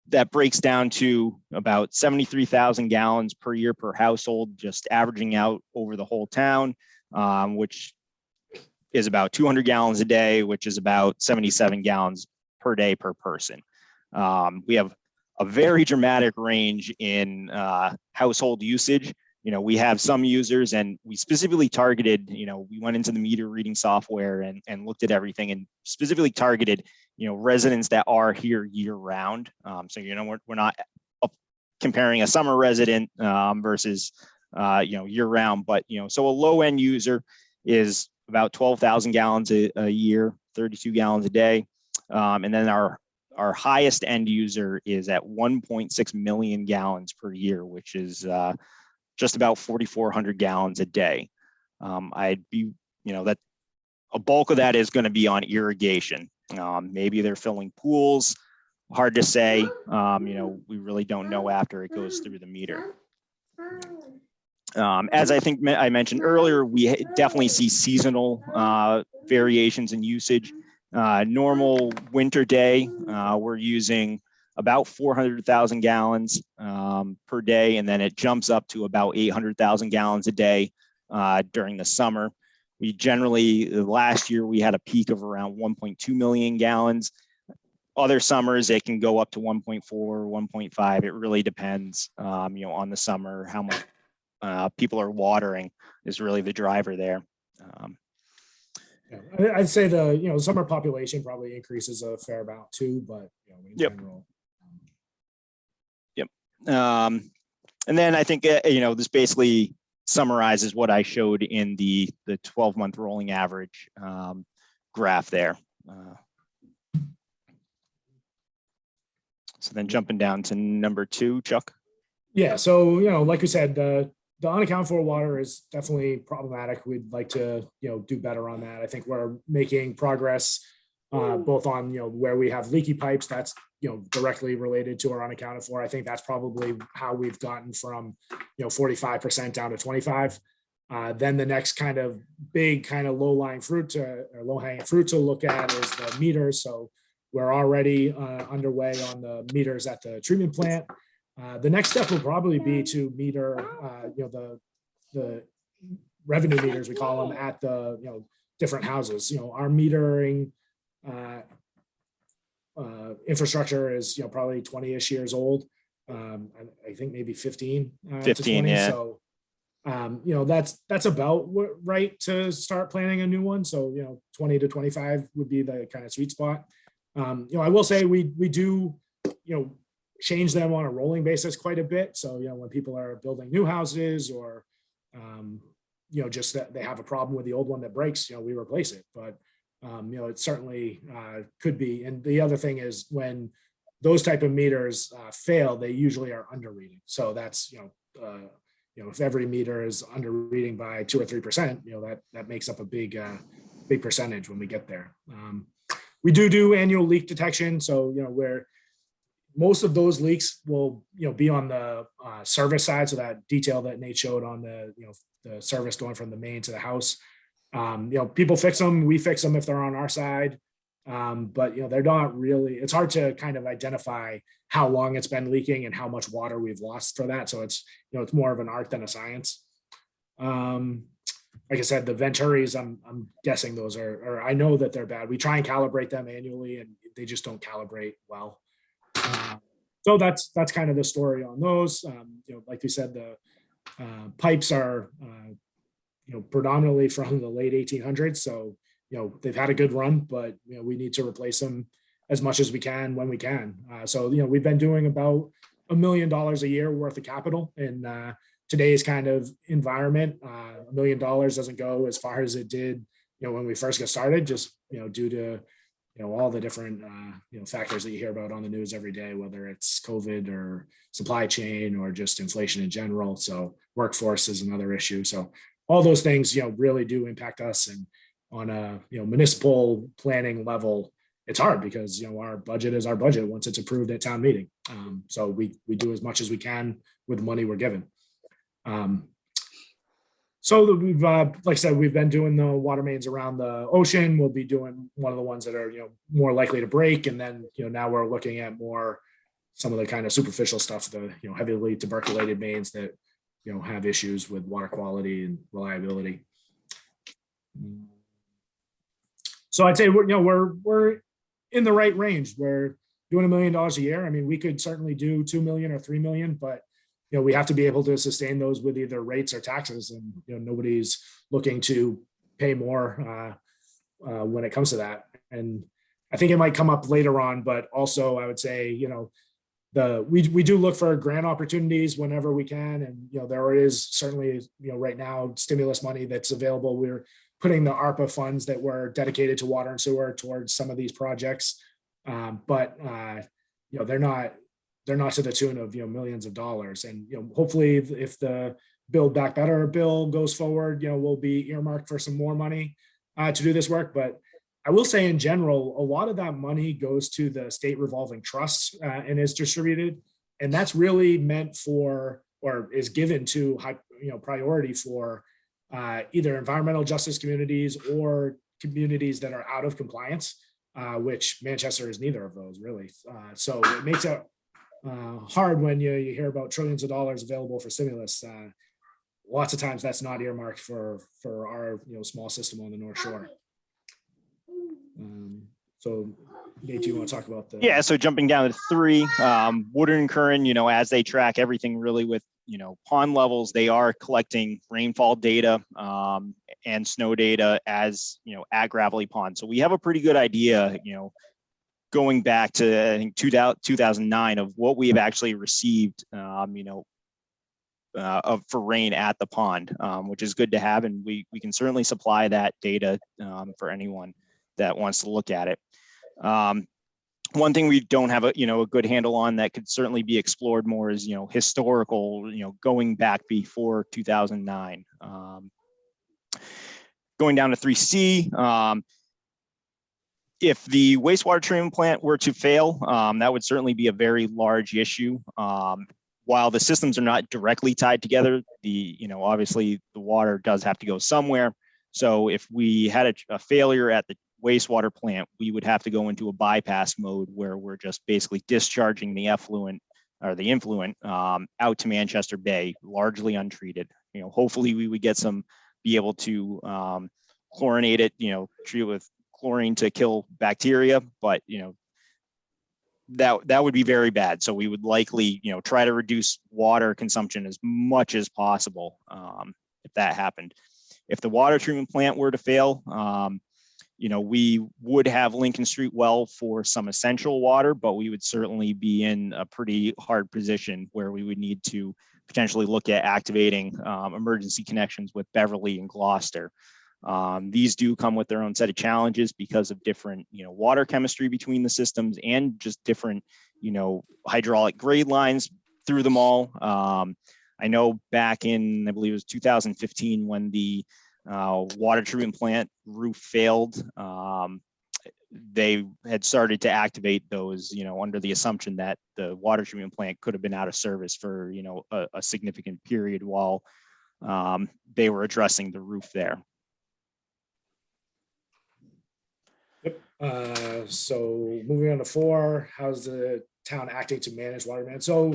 That breaks down to about 73,000 gallons per year per household, just averaging out over the whole town, which is about 200 gallons a day, which is about 77 gallons per day per person. We have a very dramatic range in household usage. We have some users, and we specifically targeted, we went into the meter reading software and looked at everything and specifically targeted, residents that are here year round. So, we're not comparing a summer resident versus, year round, but, so a low end user is about 12,000 gallons a year, 32 gallons a day. And then our highest end user is at 1.6 million gallons per year, which is just about 4,400 gallons a day. I'd be, that a bulk of that is going to be on irrigation. Maybe they're filling pools. Hard to say. We really don't know after it goes through the meter. As I think I mentioned earlier, we definitely see seasonal variations in usage. Normal winter day, we're using about 400,000 gallons per day, and then it jumps up to about 800,000 gallons a day during the summer. We generally, last year, we had a peak of around 1.2 million gallons. Other summers, it can go up to 1.4, 1.5. It really depends, on the summer, how much people are watering is really the driver there. Yeah, I'd say the summer population probably increases a fair amount too, but in general. And then I think this basically summarizes what I showed in the 12-month rolling average graph there. So then jumping down to number 2, Chuck. Yeah, so like we said, the unaccounted for water is definitely problematic. We'd like to do better on that. I think we're making progress both on where we have leaky pipes. That's directly related to our unaccounted for. I think that's probably how we've gotten from 45% down to 25. Then the next kind of big kind of low-hanging fruit to look at is the meters. So we're already underway on the meters at the treatment plant. The next step will probably be to meter, the revenue meters, we call them, at the different houses. Our metering infrastructure is probably 20-ish years old. I think maybe 15. 15, to 20. yeah. So that's about right to start planning a new one. So 20 to 25 would be the kind of sweet spot. I will say we do change them on a rolling basis quite a bit. So, when people are building new houses or, just that they have a problem with the old one that breaks, we replace it. But, it certainly could be. And the other thing is when those type of meters fail, they usually are under reading. So that's, if every meter is under reading by 2 or 3%, that makes up a big percentage when we get there. We do annual leak detection. So, where most of those leaks will, be on the service side. So that detail that Nate showed on the service going from the main to the house. People fix them, we fix them if they're on our side. But they're not really, it's hard to kind of identify how long it's been leaking and how much water we've lost for that. So it's, it's more of an art than a science. Like I said, the Venturis, I'm guessing those are, or I know that they're bad. We try and calibrate them annually and they just don't calibrate well. So that's kind of the story on those. Like we said, the pipes are, predominantly from the late 1800s. So, they've had a good run, but, we need to replace them as much as we can when we can. So, we've been doing about $1 million a year worth of capital in today's kind of environment. $1 million doesn't go as far as it did, when we first got started, just, due to, all the different, factors that you hear about on the news every day, whether it's COVID or supply chain or just inflation in general. So workforce is another issue. So all those things, really do impact us. And on a, municipal planning level, it's hard because, our budget is our budget once it's approved at town meeting. So we do as much as we can with the money we're given. So we've, like I said, we've been doing the water mains around the ocean. We'll be doing one of the ones that are, more likely to break. And then, now we're looking at more, some of the kind of superficial stuff, the, heavily tuberculated mains that, have issues with water quality and reliability. So I'd say we're in the right range. We're doing $1 million a year. I mean, we could certainly do 2 million or 3 million, but we have to be able to sustain those with either rates or taxes, and nobody's looking to pay more when it comes to that. And I think it might come up later on, but also I would say we do look for grant opportunities whenever we can, and there is certainly right now stimulus money that's available. We're putting the ARPA funds that were dedicated to water and sewer towards some of these projects, but they're not to the tune of millions of dollars. And hopefully if the Build Back Better bill goes forward, we'll be earmarked for some more money to do this work. But I will say in general, a lot of that money goes to the state revolving trusts and is distributed, and that's really meant for, or is given to high priority for either environmental justice communities or communities that are out of compliance, which Manchester is neither of those really. So it makes it hard when you hear about trillions of dollars available for stimulus. Lots of times that's not earmarked for our small system on the North Shore. So Nate, do you want to talk about the? Yeah, so jumping down to 3, Woodard and Curran, as they track everything really with, pond levels, they are collecting rainfall data and snow data as, at Gravelly Pond. So we have a pretty good idea, going back to, I think, 2009 of what we have actually received, for rain at the pond, which is good to have. And we can certainly supply that data for anyone that wants to look at it. One thing we don't have a good handle on that could certainly be explored more is, historical, going back before 2009. Going down to 3C, if the wastewater treatment plant were to fail, that would certainly be a very large issue. While the systems are not directly tied together, obviously the water does have to go somewhere. So if we had a failure at the wastewater plant, we would have to go into a bypass mode where we're just basically discharging the effluent or the influent out to Manchester Bay, largely untreated. Hopefully we would be able to chlorinate it, treat it with chlorine to kill bacteria, but that would be very bad. So we would likely try to reduce water consumption as much as possible if that happened. If the water treatment plant were to fail, we would have Lincoln Street well for some essential water, but we would certainly be in a pretty hard position where we would need to potentially look at activating emergency connections with Beverly and Gloucester. These do come with their own set of challenges because of different, water chemistry between the systems and just different, hydraulic grade lines through them all. I know back in, I believe it was 2015 when the water treatment plant roof failed, they had started to activate those, under the assumption that the water treatment plant could have been out of service for, a significant period while they were addressing the roof there. So moving on to 4, how's the town acting to manage water demand? So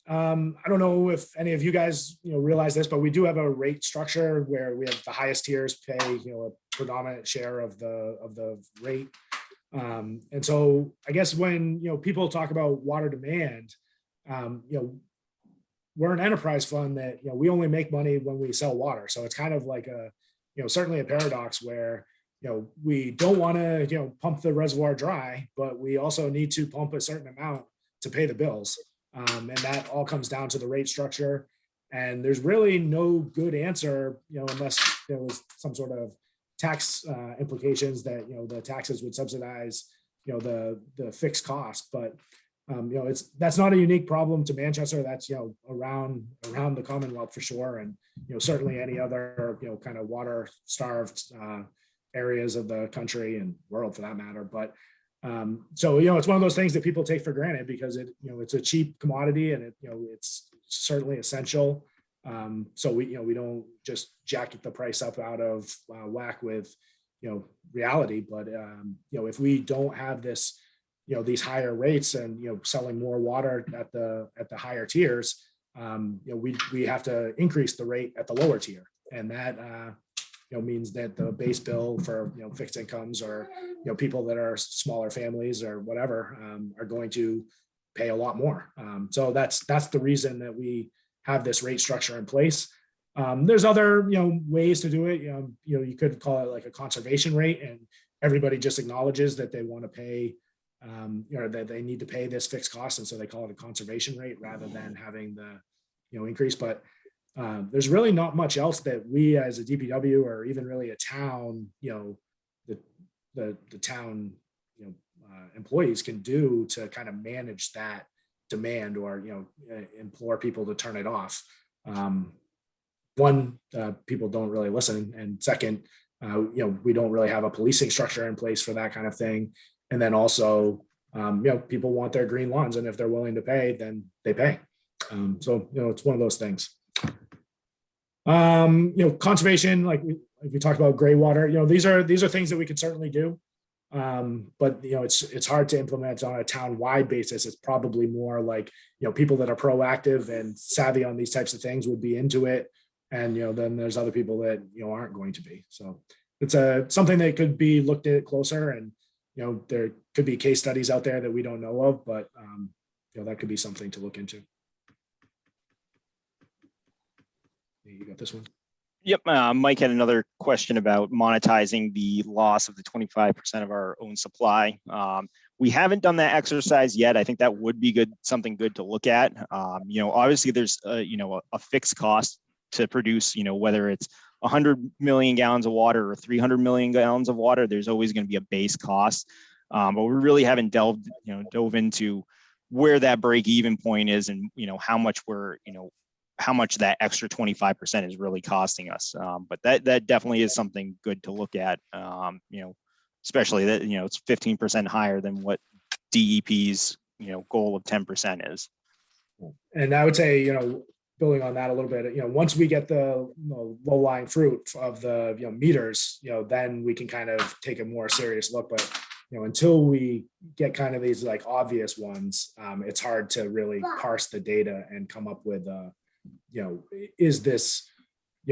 I don't know if any of you guys, realize this, but we do have a rate structure where we have the highest tiers pay, a predominant share of the rate. And so I guess when, people talk about water demand, we're an enterprise fund that, we only make money when we sell water. So it's kind of like certainly a paradox where, we don't want to, pump the reservoir dry, but we also need to pump a certain amount to pay the bills. And that all comes down to the rate structure. And there's really no good answer, unless there was some sort of tax implications that, the taxes would subsidize, the fixed cost. But, that's not a unique problem to Manchester. That's, around the Commonwealth for sure. And, certainly any other, kind of water starved areas of the country and world for that matter. But so, it's one of those things that people take for granted because it's a cheap commodity and it's certainly essential. So we don't just jack the price up out of whack with, reality. But, if we don't have this, these higher rates and, selling more water at the higher tiers, we have to increase the rate at the lower tier. And that, means that the base bill for, fixed incomes or, people that are smaller families or whatever are going to pay a lot more. So that's the reason that we have this rate structure in place. There's other, ways to do it. You could call it like a conservation rate and everybody just acknowledges that they want to pay, or that they need to pay this fixed cost. And so they call it a conservation rate rather than having the, increase. But there's really not much else that we as a DPW or even really a town, the town, employees can do to kind of manage that demand or, implore people to turn it off. One, people don't really listen. And second, we don't really have a policing structure in place for that kind of thing. And then also, people want their green lawns and if they're willing to pay, then they pay. So, it's one of those things. Conservation, like we talked about gray water, these are things that we could certainly do. But it's hard to implement on a town-wide basis. It's probably more like, people that are proactive and savvy on these types of things would be into it. And, then there's other people that, aren't going to be. So it's something that could be looked at closer and, there could be case studies out there that we don't know of, but, that could be something to look into. You got this one. Yep. Mike had another question about monetizing the loss of the 25% of our own supply. We haven't done that exercise yet. I think that would be good, something good to look at. Obviously there's a fixed cost to produce, whether it's 100 million gallons of water or 300 million gallons of water, there's always going to be a base cost. But we really haven't dove into where that break even point is and, how much how much that extra 25% is really costing us. But that definitely is something good to look at, especially that, it's 15% higher than what DEP's, goal of 10% is. And I would say, building on that a little bit, once we get the low lying fruit of the meters, then we can kind of take a more serious look. But until we get kind of these like obvious ones, it's hard to really parse the data and come up with is this,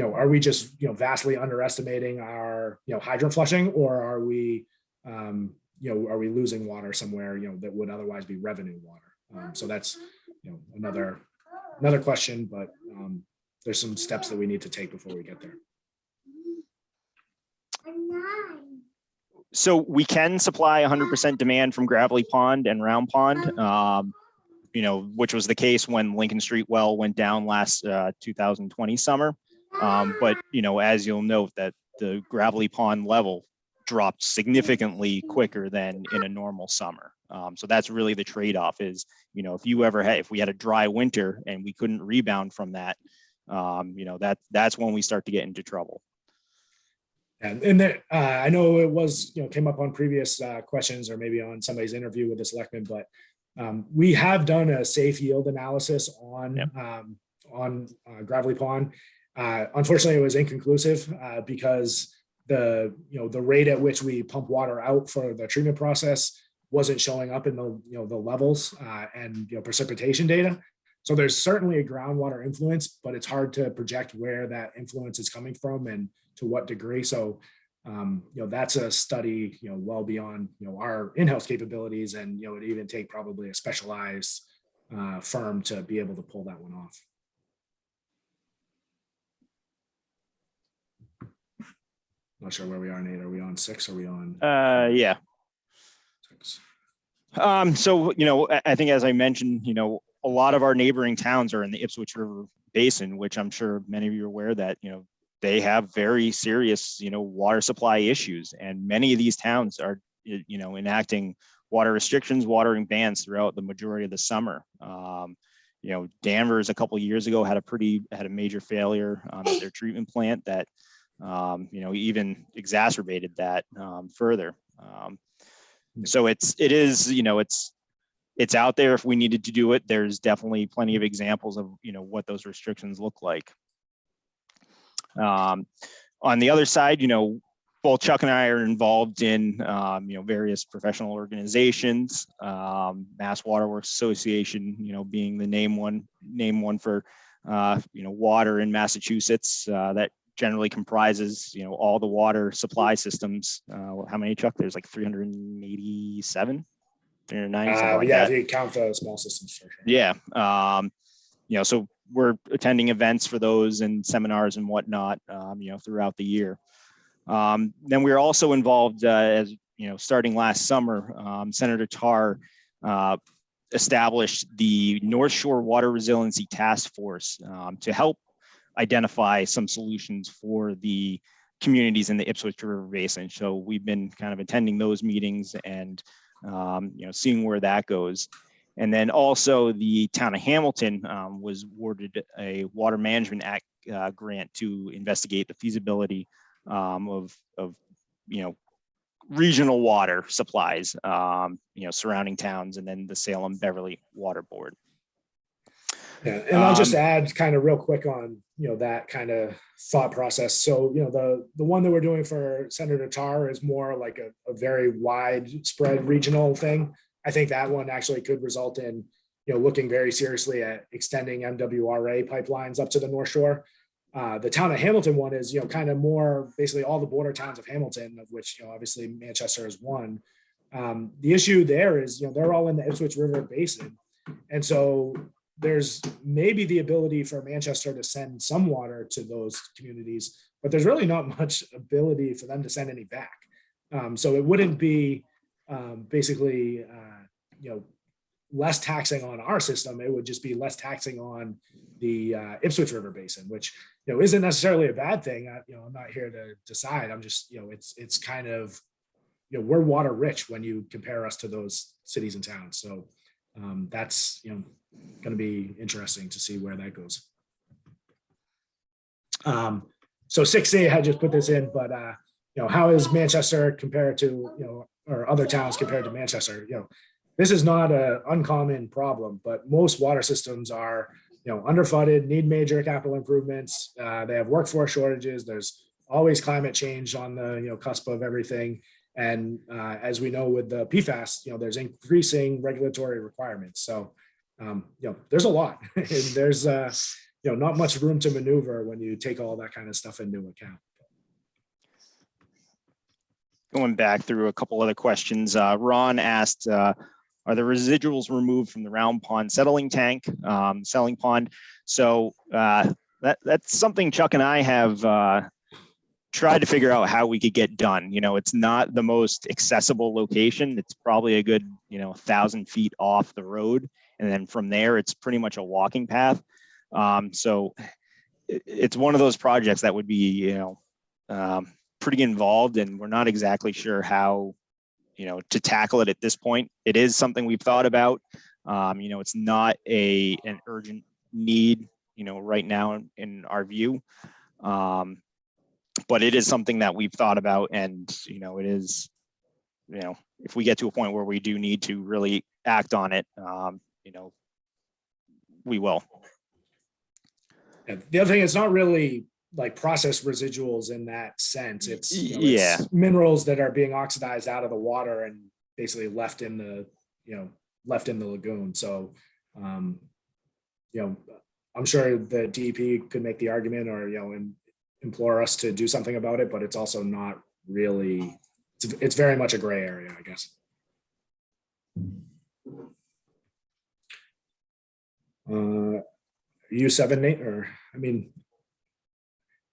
are we just vastly underestimating our hydrant flushing, or are we losing water somewhere that would otherwise be revenue water? So that's another question, but there's some steps that we need to take before we get there. So we can supply 100% demand from Gravelly Pond and Round Pond, which was the case when Lincoln Street well went down last 2020 summer. But, as you'll note, that the gravelly pond level dropped significantly quicker than in a normal summer. So that's really the trade-off is, you know, if we had a dry winter and we couldn't rebound from that, you know, that's when we start to get into trouble. And there, I know it was, you know, came up on previous questions or maybe on somebody's interview with the selectman, but we have done a safe yield analysis on gravelly pond. Unfortunately, it was inconclusive because the rate at which we pump water out for the treatment process wasn't showing up in the levels and precipitation data. So there's certainly a groundwater influence, but it's hard to project where that influence is coming from and to what degree. So that's a study well beyond our in-house capabilities, and it even take probably a specialized firm to be able to pull that one off. Not sure where we are, Nate. Are we on 6? Are we on? Yeah. 6? So, I think as I mentioned, a lot of our neighboring towns are in the Ipswich River Basin, which I'm sure many of you are aware that, they have very serious, water supply issues. And many of these towns are, enacting water restrictions, watering bans throughout the majority of the summer. Danvers a couple of years ago had a major failure at their treatment plant that, even exacerbated that further. So it's out there if we needed to do it. There's definitely plenty of examples of, what those restrictions look like. On the other side, both Chuck and I are involved in, various professional organizations, Mass Waterworks Association, being the name one for, water in Massachusetts, that generally comprises, all the water supply systems. How many, Chuck? There's like 387, 390, something like yeah, that. if you count the small systems. For sure. Yeah. So we're attending events for those and seminars and whatnot, throughout the year. Then we're also involved, as starting last summer, Senator Tarr established the North Shore Water Resiliency Task Force to help identify some solutions for the communities in the Ipswich River Basin. So we've been kind of attending those meetings and seeing where that goes. And then also the town of Hamilton was awarded a Water Management Act grant to investigate the feasibility of regional water supplies, surrounding towns, and then the Salem Beverly Water Board. Yeah, and I'll just add kind of real quick on that kind of thought process. So the one that we're doing for Senator Tarr is more like a very widespread regional thing. I think that one actually could result in looking very seriously at extending MWRA pipelines up to the North Shore. The town of Hamilton one is kind of more basically all the border towns of Hamilton, of which obviously Manchester is one. The issue there is they're all in the Ipswich River Basin, and so there's maybe the ability for Manchester to send some water to those communities, but there's really not much ability for them to send any back. So it wouldn't be basically less taxing on our system. It would just be less taxing on the Ipswich River Basin, which isn't necessarily a bad thing. I'm not here to decide. I'm just it's kind of we're water rich when you compare us to those cities and towns. So that's going to be interesting to see where that goes. So 6A had just put this in, but how is Manchester compared to or other towns compared to Manchester? This is not an uncommon problem, but most water systems are underfunded, need major capital improvements. They have workforce shortages. There's always climate change on the cusp of everything. And as we know with the Pfas, there's increasing regulatory requirements. So there's a lot. And there's not much room to maneuver when you take all that kind of stuff into account. Going back through a couple other questions, Ron asked, are the residuals removed from the round pond settling tank, selling pond? So that's something Chuck and I have tried to figure out how we could get done. It's not the most accessible location. It's probably a good 1,000 feet off the road. And then from there, it's pretty much a walking path. So it's one of those projects that would be, pretty involved, and we're not exactly sure how, to tackle it at this point. It is something we've thought about. It's not an urgent need, right now in our view. But it is something that we've thought about, and, it is, if we get to a point where we do need to really act on it, we will. And the other thing, it's not really like processed residuals in that sense. It's, Yeah. it's minerals that are being oxidized out of the water and basically left in the lagoon. So, I'm sure the DEP could make the argument or, and implore us to do something about it, but it's also not really, it's very much a gray area, I guess. You 7, Nate, or,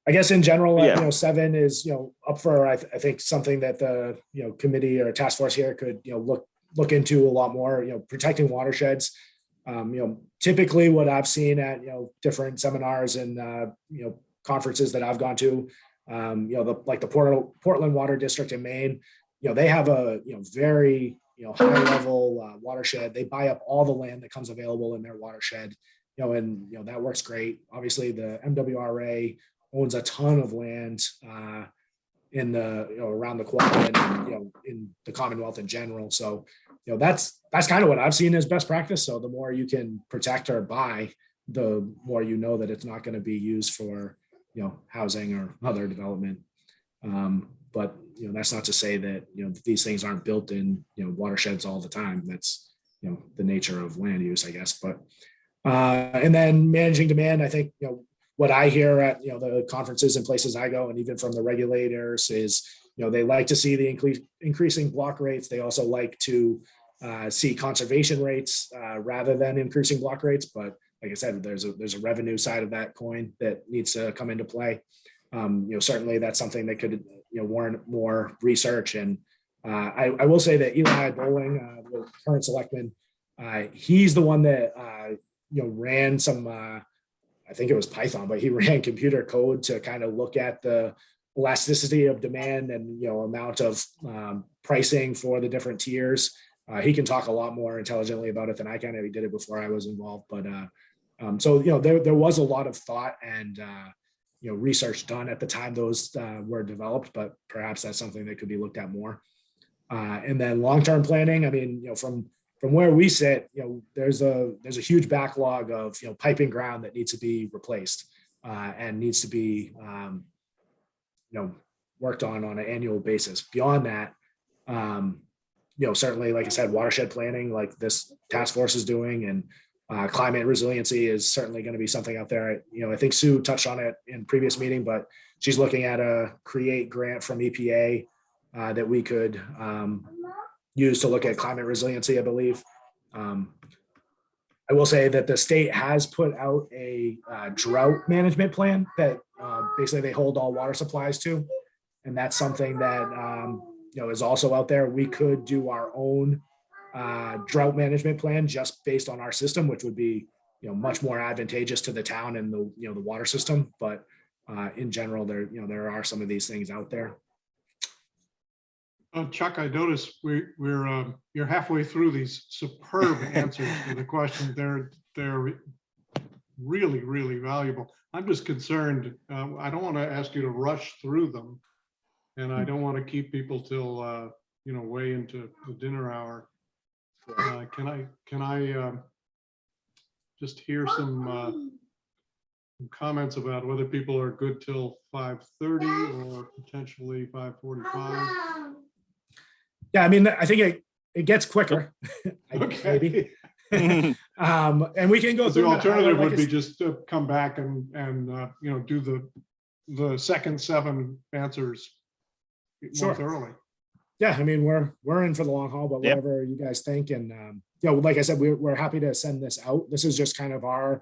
I guess in general, Yeah. 7 is, up for, I think something that the, committee or task force here could, look into a lot more, protecting watersheds. Typically what I've seen at, different seminars and, conferences that I've gone to, the Portland Water District in Maine, they have a, very, high level watershed. They buy up all the land that comes available in their watershed, and, that works great. Obviously the MWRA owns a ton of land in the, around the Quad and, in the Commonwealth in general. So, that's kind of what I've seen as best practice. So the more you can protect or buy, the more that it's not going to be used for, housing or other development. But, that's not to say that, these things aren't built in, watersheds all the time. That's, the nature of land use, I guess. But, and then managing demand, I think, what I hear at, the conferences and places I go, and even from the regulators is, they like to see the increasing block rates. They also like to see conservation rates rather than increasing block rates. But like I said, there's a revenue side of that coin that needs to come into play. Certainly that's something that could, warrant more research. And I will say that Eli Bowling, the current selectman, he's the one that, ran some, I think it was Python, but he ran computer code to kind of look at the elasticity of demand and, amount of pricing for the different tiers. He can talk a lot more intelligently about it than I can. He did it before I was involved, but so, there was a lot of thought and, research done at the time those were developed, but perhaps that's something that could be looked at more. And then long-term planning, from where we sit, there's a huge backlog of, piping ground that needs to be replaced and needs to be, worked on an annual basis. Beyond that, certainly, like I said, watershed planning, like this task force is doing, and climate resiliency is certainly going to be something out there. I think Sue touched on it in previous meeting, but she's looking at a CREATE grant from EPA that we could use to look at climate resiliency, I believe. I will say that the state has put out a drought management plan that basically they hold all water supplies to. And that's something that is also out there. We could do our own drought management plan just based on our system, which would be much more advantageous to the town and the water system. But in general, there are some of these things out there. Chuck, I noticed you're halfway through these superb answers to the question. They're really, really valuable. I'm just concerned. I don't want to ask you to rush through them, and I don't want to keep people till way into the dinner hour. Can I just hear some comments about whether people are good till 5:30 or potentially 5:45? Yeah, I think it gets quicker. Okay. Maybe. And we can go through. The alternative would be just to come back and do the second 7 answers more thoroughly. Yeah, we're in for the long haul, but whatever you guys think. And like I said, we're happy to send this out. This is just kind of our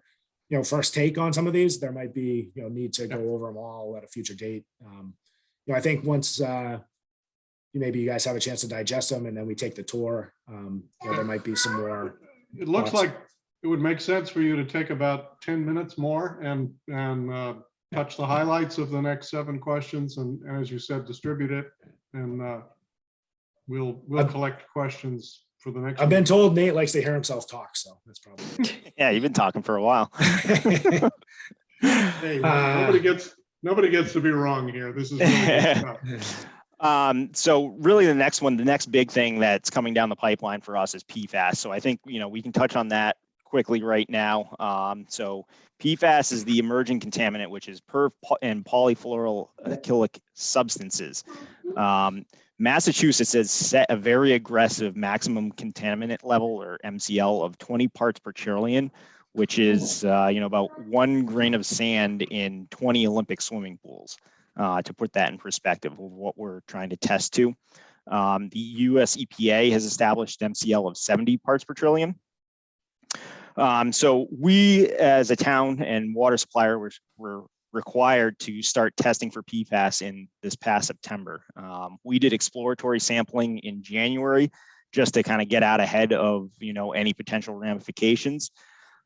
first take on some of these. There might be need to go over them all at a future date. I think once maybe you guys have a chance to digest them and then we take the tour, there might be some more. It looks thoughts. like it would make sense for you to take about 10 minutes more and touch the highlights of the next 7 questions and as you said, distribute it. And we'll collect questions for the next. I've been meeting. told Nate likes to hear himself talk, so that's probably. Yeah, you've been talking for a while. Hey, nobody gets to be wrong here. This is really good stuff. So really the next big thing that's coming down the pipeline for us is Pfas. So I think, we can touch on that quickly right now. So Pfas is the emerging contaminant, which is perf and polyfluoroalkylic substances. Massachusetts has set a very aggressive maximum contaminant level, or MCL, of 20 parts per trillion, which is about 1 grain of sand in 20 Olympic swimming pools. To put that in perspective of what we're trying to test to. The US EPA has established MCL of 70 parts per trillion. So we as a town and water supplier were required to start testing for PFAS in this past September. We did exploratory sampling in January just to kind of get out ahead of any potential ramifications.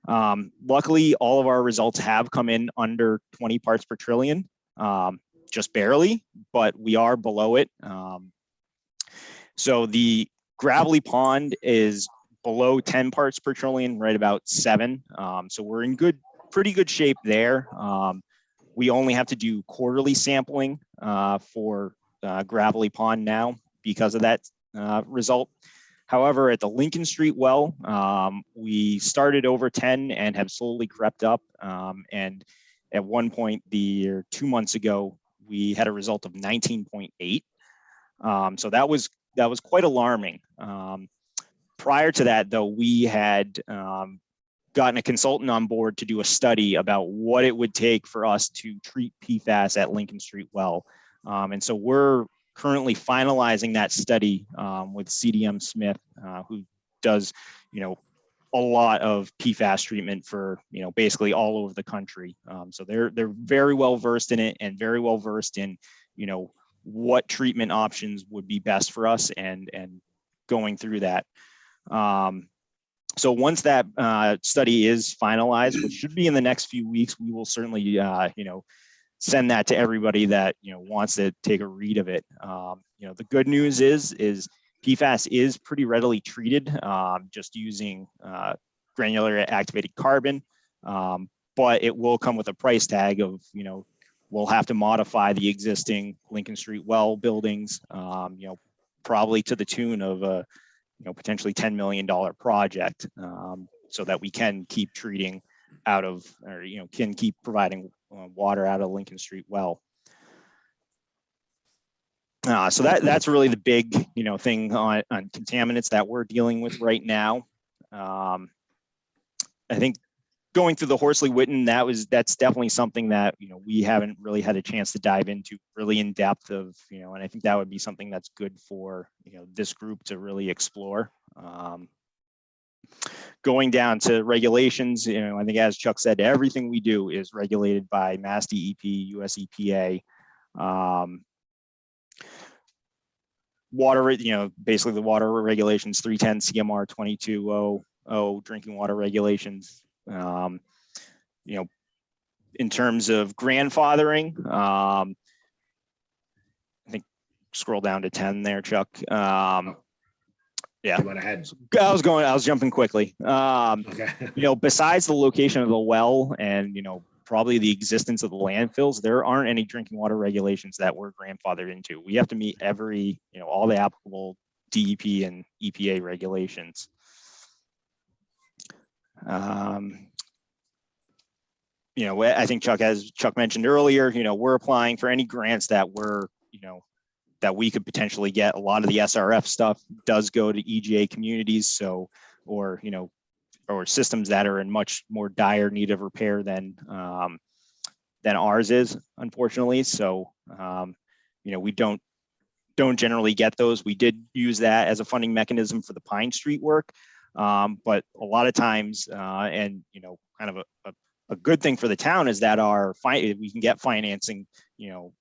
Luckily, all of our results have come in under 20 parts per trillion. Just barely, but we are below it. So the gravelly pond is below 10 parts per trillion, right about 7. So we're in pretty good shape there. We only have to do quarterly sampling for gravelly pond now because of that result. However, at the Lincoln Street well, we started over 10 and have slowly crept up. And at one point, 2 months ago, we had a result of 19.8. So that was quite alarming. Prior to that, though, we had gotten a consultant on board to do a study about what it would take for us to treat PFAS at Lincoln Street well. And so we're currently finalizing that study with CDM Smith, who does, a lot of PFAS treatment for, basically all over the country. So they're very well versed in it and very well versed in, what treatment options would be best for us and going through that. So once that study is finalized, which should be in the next few weeks, we will certainly, send that to everybody that, wants to take a read of it. The good news is PFAS is pretty readily treated just using granular activated carbon, but it will come with a price tag of, we'll have to modify the existing Lincoln Street well buildings, probably to the tune of a, potentially $10 million project, so that we can keep treating out of, or, can keep providing water out of Lincoln Street well. So that's really the big, thing on contaminants that we're dealing with right now. I think going through the Horsley-Witten, that's definitely something that, we haven't really had a chance to dive into really in depth of, and I think that would be something that's good for, this group to really explore. Going down to regulations, I think as Chuck said, everything we do is regulated by Mass DEP, US EPA. Water, basically the water regulations, 310 CMR 2200 drinking water regulations. In terms of grandfathering, I think scroll down to 10 there, Chuck. Yeah, You went ahead. I was jumping quickly. Okay. Besides the location of the well and, probably the existence of the landfills, there aren't any drinking water regulations that we're grandfathered into. We have to meet all the applicable DEP and EPA regulations. I think as Chuck mentioned earlier, we're applying for any grants that that we could potentially get. A lot of the SRF stuff does go to EGA communities. So, or systems that are in much more dire need of repair than ours is, unfortunately. So, we don't generally get those. We did use that as a funding mechanism for the Pine Street work. But a lot of times, and, kind of a good thing for the town is that we can get financing,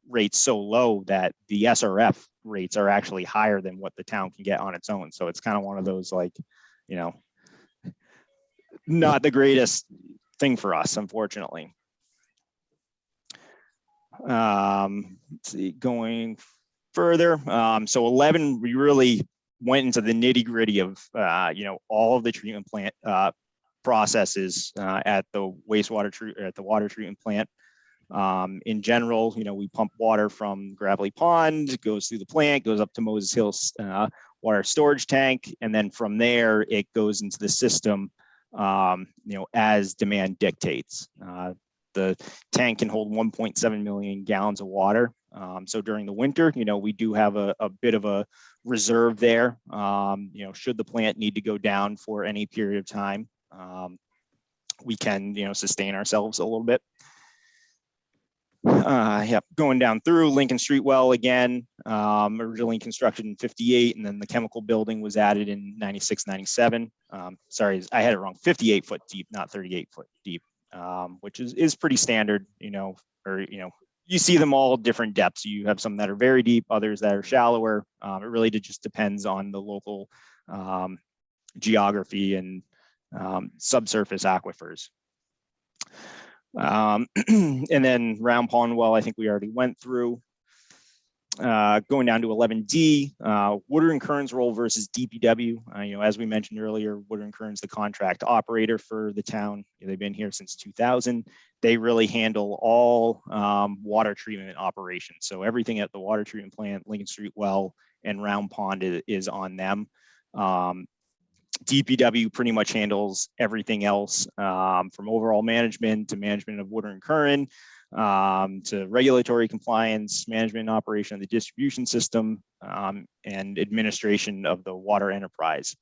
rates so low that the SRF rates are actually higher than what the town can get on its own. So it's kind of one of those, like, not the greatest thing for us, unfortunately. Let's see, going further. So 11, we really went into the nitty gritty of, all of the treatment plant processes at the water treatment plant. In general, we pump water from Gravelly Pond, goes through the plant, goes up to Moses Hills water storage tank, and then from there it goes into the system, as demand dictates. The tank can hold 1.7 million gallons of water. So during the winter, we do have a bit of a reserve there. Should the plant need to go down for any period of time, we can, sustain ourselves a little bit. Going down through Lincoln Street well again, originally constructed in 58, and then the chemical building was added in 96, 97. Sorry, I had it wrong, 58 foot deep, not 38 foot deep, which is pretty standard, you see them all different depths. You have some that are very deep, others that are shallower. It really just depends on the local geography and subsurface aquifers. And then Round Pond well, I think we already went through. Going down to 11D, Woodard and Kern's role versus DPW. As we mentioned earlier, Woodard and Kern's the contract operator for the town. They've been here since 2000. They really handle all water treatment operations. So everything at the water treatment plant, Lincoln Street well, and Round Pond is on them. DPW pretty much handles everything else, from overall management to management of Woodard and Curran, to regulatory compliance, management and operation of the distribution system, and administration of the water enterprise.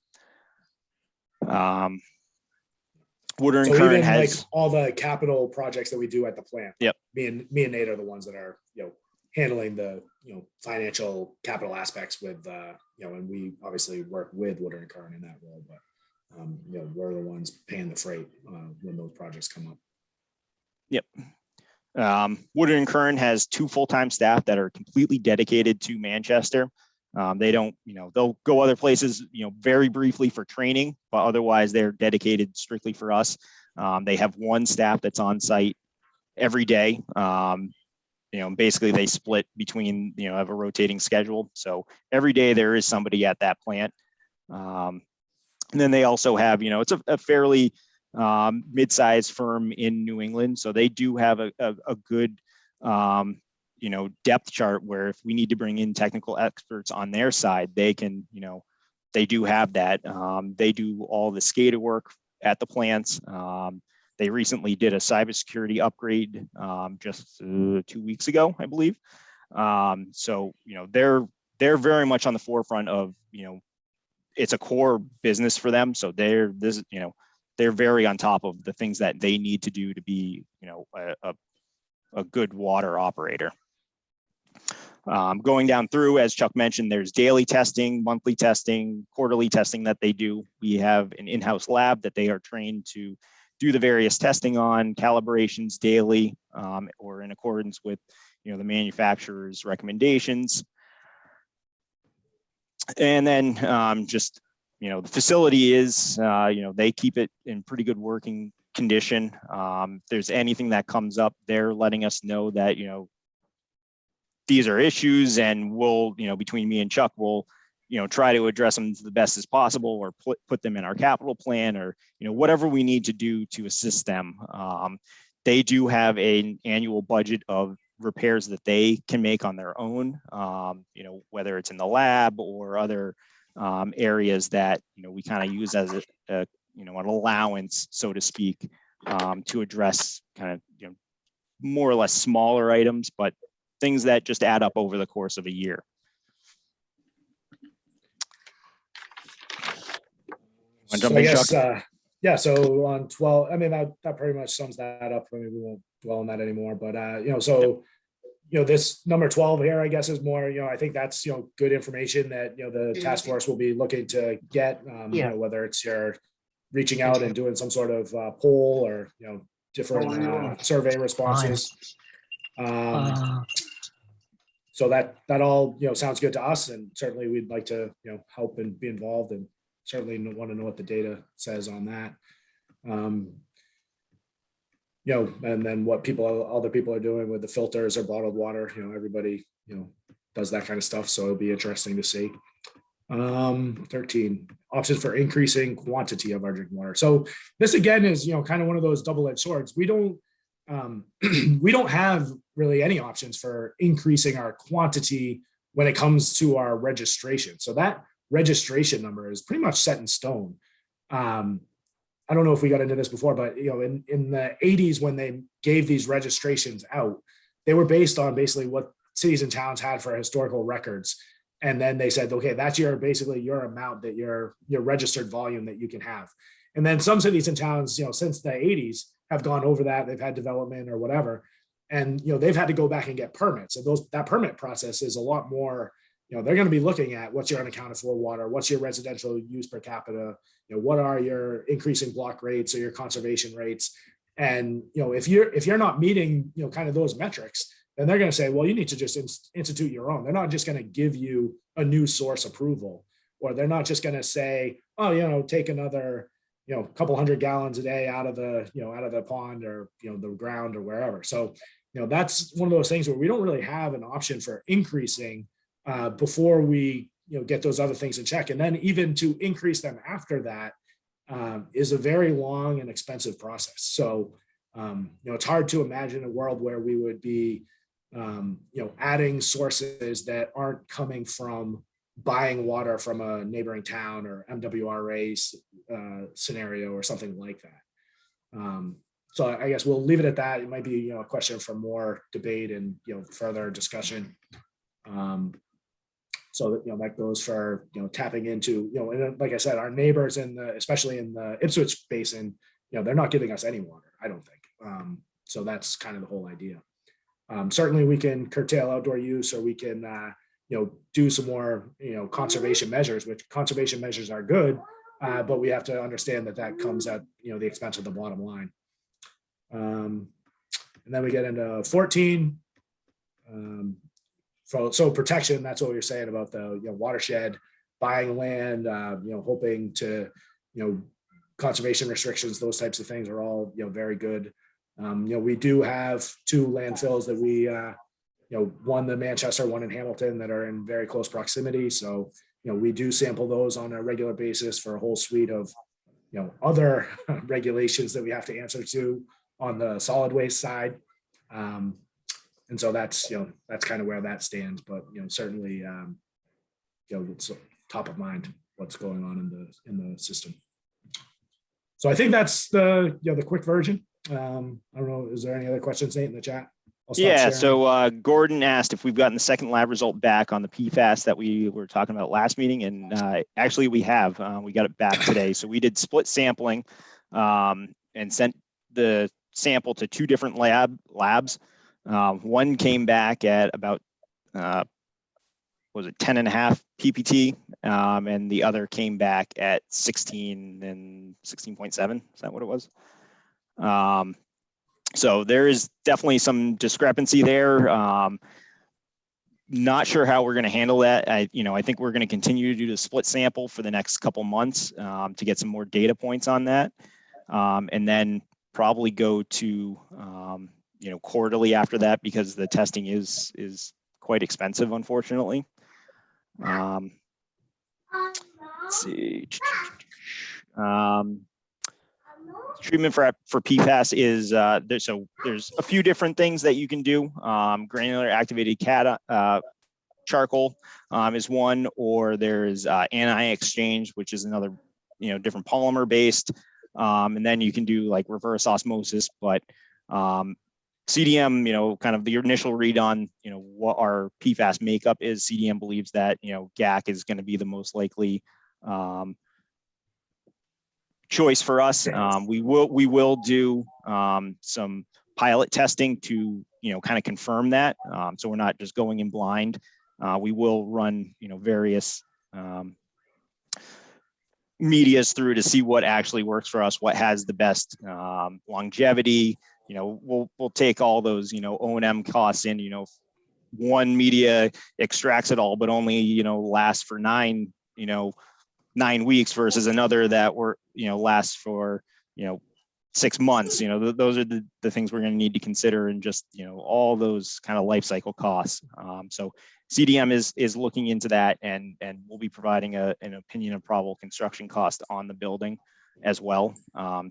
Woodard and So Curran even like has all the capital projects that we do at the plant. Yep. Me and Nate are the ones that are, handling the, financial capital aspects with, and we obviously work with Woodard and Curran in that role, but, we're the ones paying the freight when those projects come up. Yep. Woodard and Curran has 2 full-time staff that are completely dedicated to Manchester. They don't, they'll go other places, very briefly for training, but otherwise they're dedicated strictly for us. They have 1 staff that's on site every day. Basically they split between, have a rotating schedule. So every day there is somebody at that plant. And then they also have, it's a fairly mid-sized firm in New England. So they do have a good, depth chart where if we need to bring in technical experts on their side, they can, they do have that. They do all the SCADA work at the plants. They recently did a cybersecurity upgrade just 2 weeks ago, I believe. So, they're very much on the forefront of, it's a core business for them. So they're very on top of the things that they need to do to be, a good water operator. Going down through, as Chuck mentioned, there's daily testing, monthly testing, quarterly testing that they do. We have an in-house lab that they are trained to do the various testing on, calibrations daily, or in accordance with, the manufacturer's recommendations. And then the facility is, they keep it in pretty good working condition. If there's anything that comes up, they're letting us know that, these are issues, and we'll, between me and Chuck, we'll, try to address them to the best as possible, or put them in our capital plan, or, whatever we need to do to assist them. They do have an annual budget of repairs that they can make on their own, whether it's in the lab or other areas that, we kind of use as an allowance, so to speak, to address kind of, more or less smaller items, but things that just add up over the course of a year. So I guess, so on 12, I mean, that pretty much sums that up. I mean, we won't dwell on that anymore, but, this number 12 here, I guess, is more, I think that's, good information that, the task force will be looking to get, whether it's your reaching out and doing some sort of poll or, different survey responses. So that all, sounds good to us, and certainly we'd like to, help and be involved, and certainly want to know what the data says on that. you know, and then what other people are doing with the filters or bottled water, you know, everybody, you know, does that kind of stuff. So it'll be interesting to see. 13, options for increasing quantity of our drinking water. So this again is, you know, kind of one of those double-edged swords. We don't have really any options for increasing our quantity when it comes to our registration. So that registration number is pretty much set in stone. I don't know if we got into this before, but you know, in the 80s, when they gave these registrations out, they were based on basically what cities and towns had for historical records. And then they said, okay, that's basically your amount, that your registered volume that you can have. And then some cities and towns, you know, since the 80s have gone over that, they've had development or whatever. And, you know, they've had to go back and get permits. And that permit process is a lot more, you know, they're going to be looking at what's your unaccounted for water, what's your residential use per capita, you know, what are your increasing block rates or your conservation rates. And, you know, if you're not meeting, you know, kind of those metrics, then they're going to say, well, you need to just institute your own. They're not just going to give you a new source approval, or they're not just going to say, oh, you know, take another, you know, couple 100 gallons a day out of the pond or, you know, the ground or wherever. So, you know, that's one of those things where we don't really have an option for increasing before we, you know, get those other things in check. And then even to increase them after that is a very long and expensive process. So, you know, it's hard to imagine a world where we would be, you know, adding sources that aren't coming from buying water from a neighboring town or MWRA scenario or something like that. So I guess we'll leave it at that. It might be, you know, a question for more debate and, you know, further discussion. So that, you know, that goes for, you know, tapping into, you know, and like I said, our neighbors especially in the Ipswich Basin, you know, they're not giving us any water, I don't think. So that's kind of the whole idea. Certainly we can curtail outdoor use, or we can, you know, do some more, you know, conservation measures, which conservation measures are good, but we have to understand that comes at, you know, the expense of the bottom line. And then we get into 14. So protection, that's what you're saying about the, you know, watershed, buying land, you know, hoping to, you know, conservation restrictions, those types of things are all, you know, very good. You know, we do have 2 landfills that we, you know, one in Manchester, one in Hamilton, that are in very close proximity. So, you know, we do sample those on a regular basis for a whole suite of, you know, other regulations that we have to answer to on the solid waste side. And so that's, you know, that's kind of where that stands, but, you know, certainly, you know, it's top of mind what's going on in the system. So I think that's the, you know, the quick version. I don't know, is there any other questions, Nate, in the chat? Yeah, sharing. so Gordon asked if we've gotten the second lab result back on the Pfas that we were talking about last meeting, and actually we have. We got it back today. So we did split sampling and sent the sample to 2 different labs. One came back at about, was it 10.5 PPT, and the other came back at 16 and 16.7. Is that what it was? So there is definitely some discrepancy there. Not sure how we're going to handle that. I think we're going to continue to do the split sample for the next couple months to get some more data points on that, and then probably go to quarterly after that, because the testing is quite expensive, unfortunately. Let's see. Treatment for Pfas is there's a few different things that you can do. Granular activated charcoal is one, or there's anion exchange, which is another, different polymer based, and then you can do like reverse osmosis. But CDM, kind of the initial read on what our Pfas makeup is. CDM believes that GAC is going to be the most likely choice for us. We will do some pilot testing to kind of confirm that, so we're not just going in blind. We will run various medias through to see what actually works for us, what has the best longevity. We'll take all those O&M costs in. One media extracts it all, but only lasts for 9 weeks versus another that lasts for 6 months, those are the things we're going to need to consider, and just, all those kind of life cycle costs. So CDM is looking into that, and we'll be providing an opinion of probable construction cost on the building as well.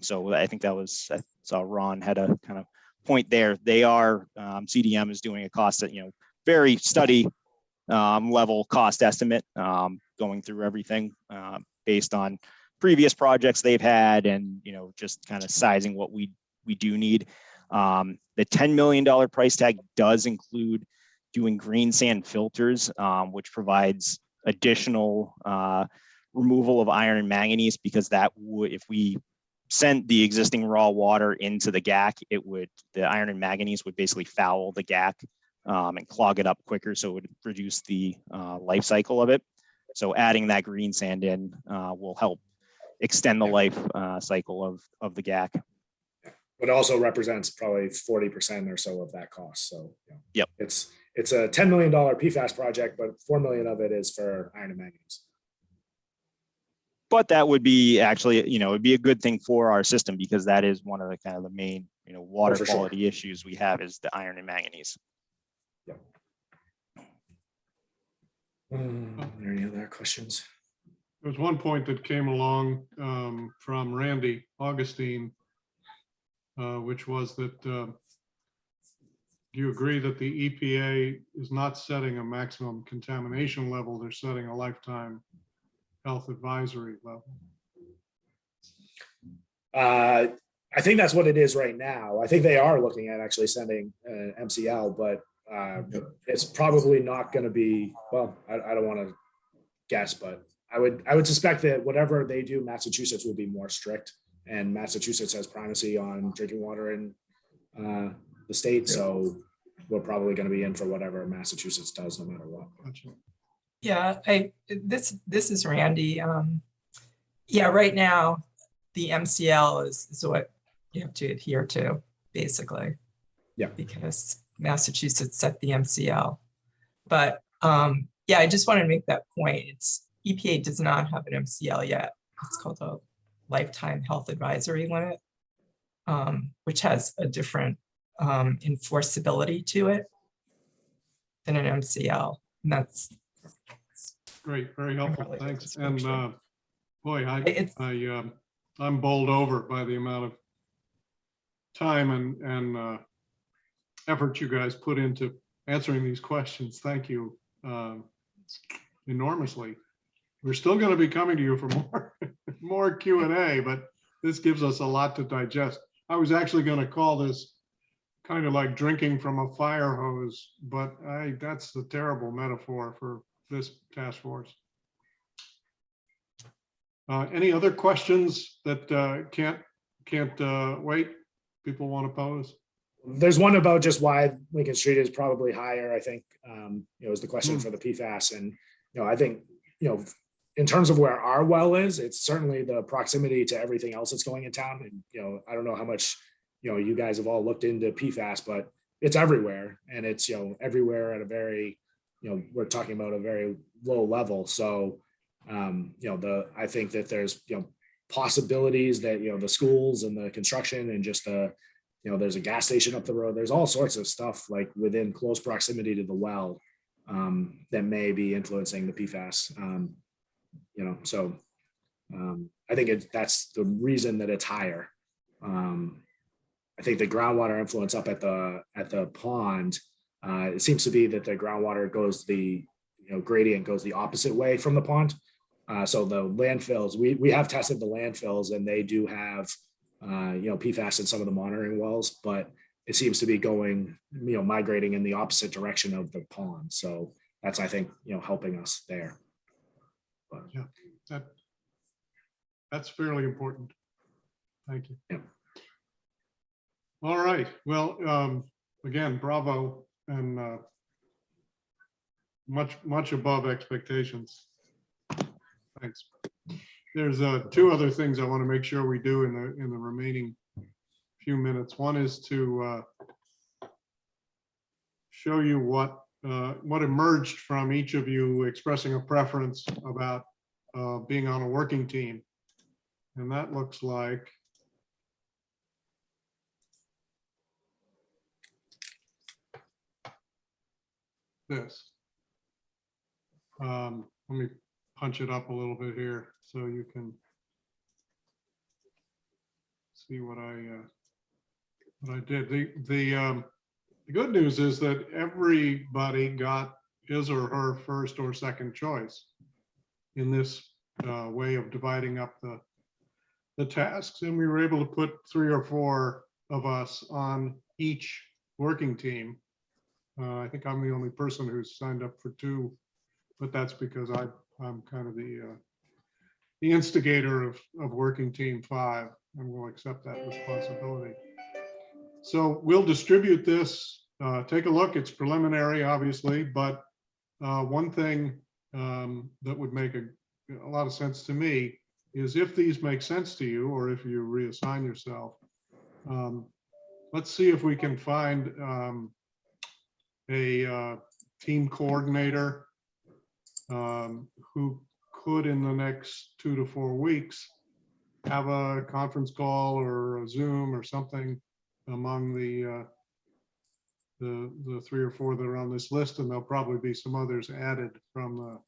So I think I saw Ron had a kind of point there. They are, CDM is doing a cost that, very study level cost estimate, going through everything based on previous projects they've had, and just kind of sizing what we do need. The $10 million price tag does include doing green sand filters, which provides additional removal of iron and manganese, because that would, if we sent the existing raw water into the GAC, the iron and manganese would basically foul the GAC and clog it up quicker, so it would reduce the life cycle of it. So adding that green sand in will help extend the life cycle of the GAC. But also represents probably 40% or so of that cost. So Yep. It's a $10 million PFAS project, but $4 million of it is for iron and manganese. But that would be actually, it'd be a good thing for our system, because that is one of the kind of the main, water for sure. quality issues we have, is the iron and manganese. Are there any other questions? There was one point that came along from Randy Augustine, which was that, do you agree that the EPA is not setting a maximum contamination level, they're setting a lifetime health advisory level? I think that's what it is right now. I think they are looking at actually sending MCL, but it's probably not going to be, well, I don't want to guess, but I would suspect that whatever they do, Massachusetts will be more strict, and Massachusetts has primacy on drinking water in the state. So we're probably going to be in for whatever Massachusetts does, no matter what. Gotcha. Yeah, this is Randy. Yeah, right now the MCL is what you have to adhere to, basically. Yeah. Because Massachusetts set the MCL. But yeah, I just want to make that point. EPA does not have an MCL yet. It's called a lifetime health advisory limit, which has a different enforceability to it than an MCL. And that's Great, very helpful, Really thanks. good And description. boy, I'm bowled over by the amount of time and effort you guys put into answering these questions. Thank you enormously. We're still going to be coming to you for more Q&A, but this gives us a lot to digest. I was actually going to call this kind of like drinking from a fire hose, but that's a terrible metaphor for this task force. Any other questions that can't wait? People want to pose? There's one about just why Lincoln Street is probably higher, I think, is the question for the PFAS. And, I think, in terms of where our well is, it's certainly the proximity to everything else that's going in town. And, I don't know how much, you guys have all looked into PFAS, but it's everywhere. And it's, everywhere at a very, we're talking about a very low level. So, I think that there's, possibilities that, the schools and the construction and just there's a gas station up the road. There's all sorts of stuff like within close proximity to the well that may be influencing the PFAS. So I think that's the reason that it's higher. I think the groundwater influence up at the pond, it seems to be that the groundwater goes gradient goes the opposite way from the pond. So the landfills, we have tested the landfills, and they do have PFAS in some of the monitoring wells, but it seems to be going, migrating in the opposite direction of the pond. So that's, I think, helping us there. But yeah, that's fairly important. Thank you. Yeah. All right. Well, again, bravo, and much above expectations. Thanks. There's two other things I want to make sure we do in the remaining few minutes. One is to show you what emerged from each of you expressing a preference about being on a working team, and that looks like this. Let me punch it up a little bit here so you can see what I did. The good news is that everybody got his or her first or second choice in this way of dividing up the tasks, and we were able to put 3 or 4 of us on each working team. I think I'm the only person who's signed up for 2, but that's because I'm kind of the instigator of working team 5, and will accept that responsibility. So we'll distribute this. Take a look. It's preliminary, obviously, but one thing that would make a lot of sense to me is if these make sense to you, or if you reassign yourself, let's see if we can find a team coordinator who could, in the next 2 to 4 weeks, have a conference call or a Zoom or something among the 3 or 4 that are on this list, and there'll probably be some others added from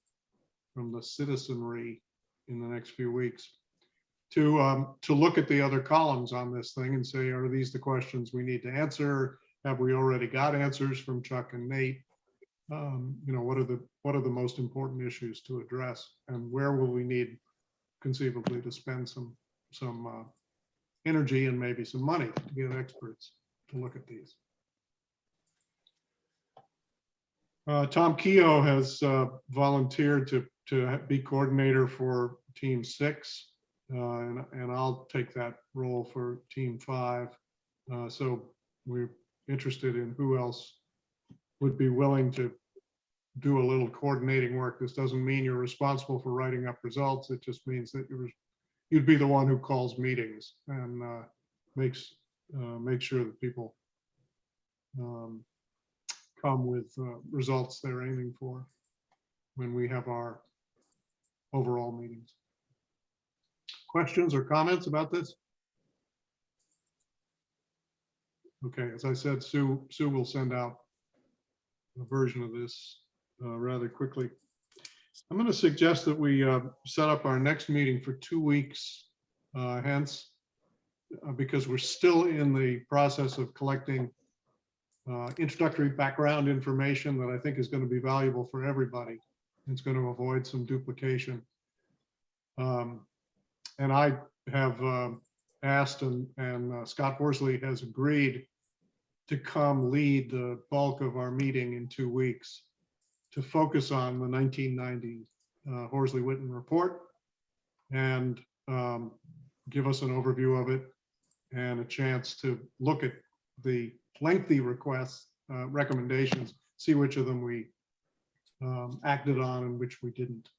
the citizenry in the next few weeks, to look at the other columns on this thing and say, are these the questions we need to answer? Have we already got answers from Chuck and Nate? What are the most important issues to address, and where will we need conceivably to spend some energy and maybe some money to get experts to look at these. Tom Keogh has volunteered to be coordinator for Team 6, and I'll take that role for Team 5. So we're interested in who else would be willing to do a little coordinating work. This doesn't mean you're responsible for writing up results. It just means that you'd be the one who calls meetings and make sure that people come with results they're aiming for when we have our overall meetings. Questions or comments about this? Okay, as I said, Sue will send out a version of this rather quickly. I'm going to suggest that we set up our next meeting for 2 weeks hence, because we're still in the process of collecting introductory background information that I think is going to be valuable for everybody. It's going to avoid some duplication. And I have asked, and Scott Worsley has agreed to come lead the bulk of our meeting in 2 weeks to focus on the 1990 Horsley-Witten report and give us an overview of it and a chance to look at the lengthy requests, recommendations, see which of them we acted on and which we didn't.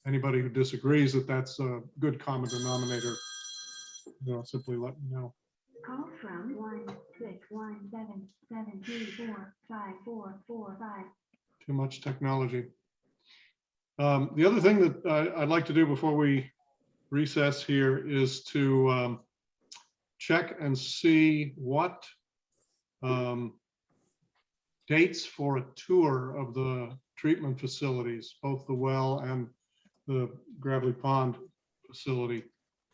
Anybody who disagrees that that's a good common denominator, simply let me know. Call from 16177345445. Too much technology. The other thing that I'd like to do before we recess here is to check and see what dates for a tour of the treatment facilities, both the well and the Gravelly Pond facility,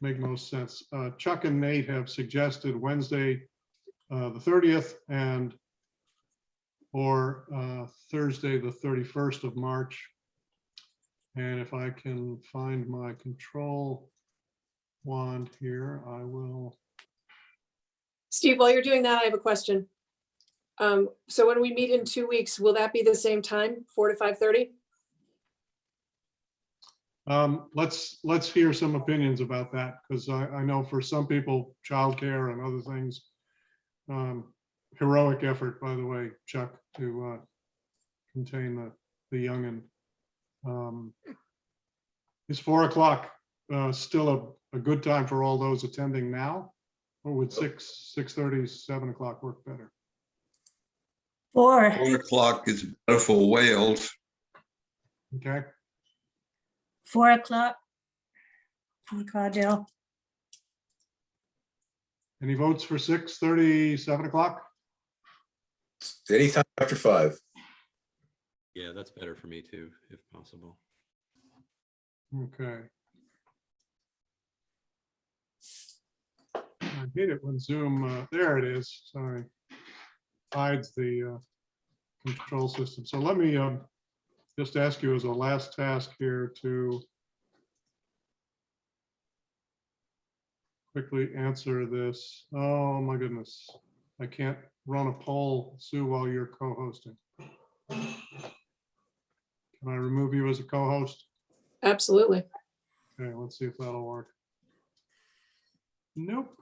make most sense. Chuck and Nate have suggested Wednesday, the 30th, or Thursday, the 31st of March. And if I can find my control wand here, I will. Steve, while you're doing that, I have a question. So when we meet in 2 weeks, will that be the same time, 4 to 5:30? Let's hear some opinions about that, because I know for some people, childcare and other things, heroic effort, by the way, Chuck, to contain the youngin. Is 4 o'clock still a good time for all those attending now? Or would 6:30, 7 o'clock work better? 4. 4 o'clock is better for Wales. Okay, 4 o'clock. Caudale. any votes for 6:30, 7 o'clock? Anytime after 5. Yeah, that's better for me too, if possible. Okay. I hate it when Zoom, there it is, sorry, hides the control system. So let me just ask you as a last task here to quickly answer this. Oh my goodness, I can't run a poll, Sue, while you're co-hosting. Can I remove you as a co-host? Absolutely. Okay, let's see if that'll work. Nope.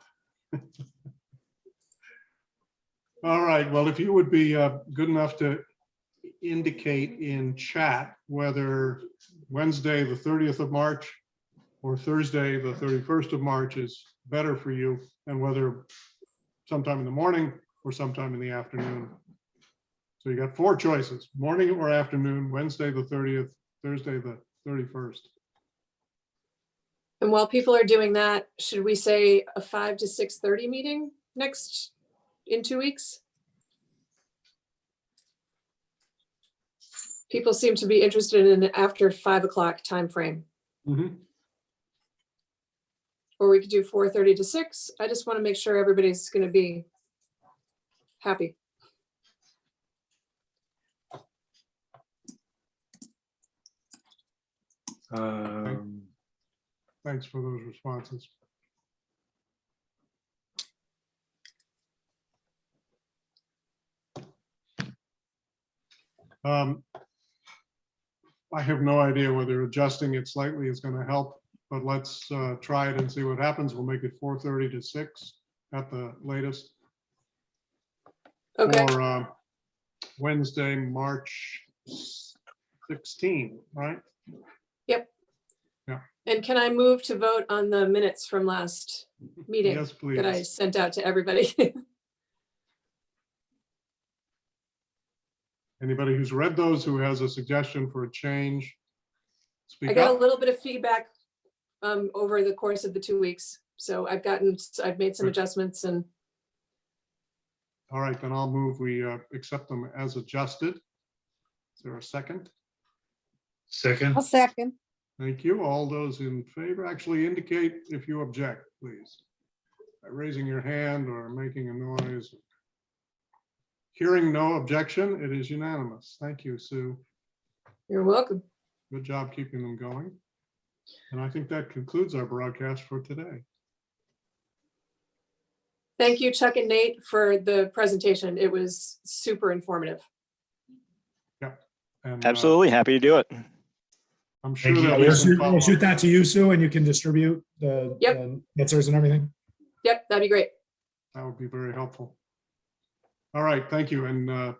All right, well, if you would be good enough to indicate in chat whether Wednesday, the 30th of March or Thursday, the 31st of March is better for you, and whether sometime in the morning or sometime in the afternoon. So you got 4 choices, morning or afternoon, Wednesday, the 30th, Thursday, the 31st. And while people are doing that, should we say a 5 to 6:30 meeting in 2 weeks? People seem to be interested in the after 5 o'clock timeframe. Or we could do 4:30 to 6. I just want to make sure everybody's going to be happy. Thanks for those responses. I have no idea whether adjusting it slightly is going to help, but let's try it and see what happens. We'll make it 4:30 to 6 at the latest. Okay. For Wednesday, March 16, right? Yep. Yeah. And can I move to vote on the minutes from last meeting Yes, that I please. sent out to everybody? Anybody who's read those who has a suggestion for a change, I speak got a up. little bit of feedback over the course of the 2 weeks. So I've made some Good. adjustments and All right, then I'll move we accept them as adjusted. Is there a second? Second, I'll second. Thank you. All those in favor, actually indicate if you object, please. By raising your hand or making a noise. Hearing no objection, it is unanimous. Thank you, Sue. you're welcome. Good job keeping them going. And I think that concludes our broadcast for today. Thank you, Chuck and Nate, for the presentation. It was super informative. And Absolutely, happy to do it. I'm sure Thank you. there'll be some We'll follow-up. shoot that to you, Sue, and you can distribute the Yep. the answers and everything. Yep, that'd be great. That would be very helpful. All right, thank you. And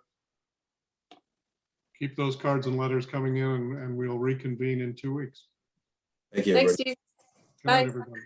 keep those cards and letters coming in and we'll reconvene in 2 weeks. Thank you, Thanks, everybody. Steve. Good night, Bye. everybody.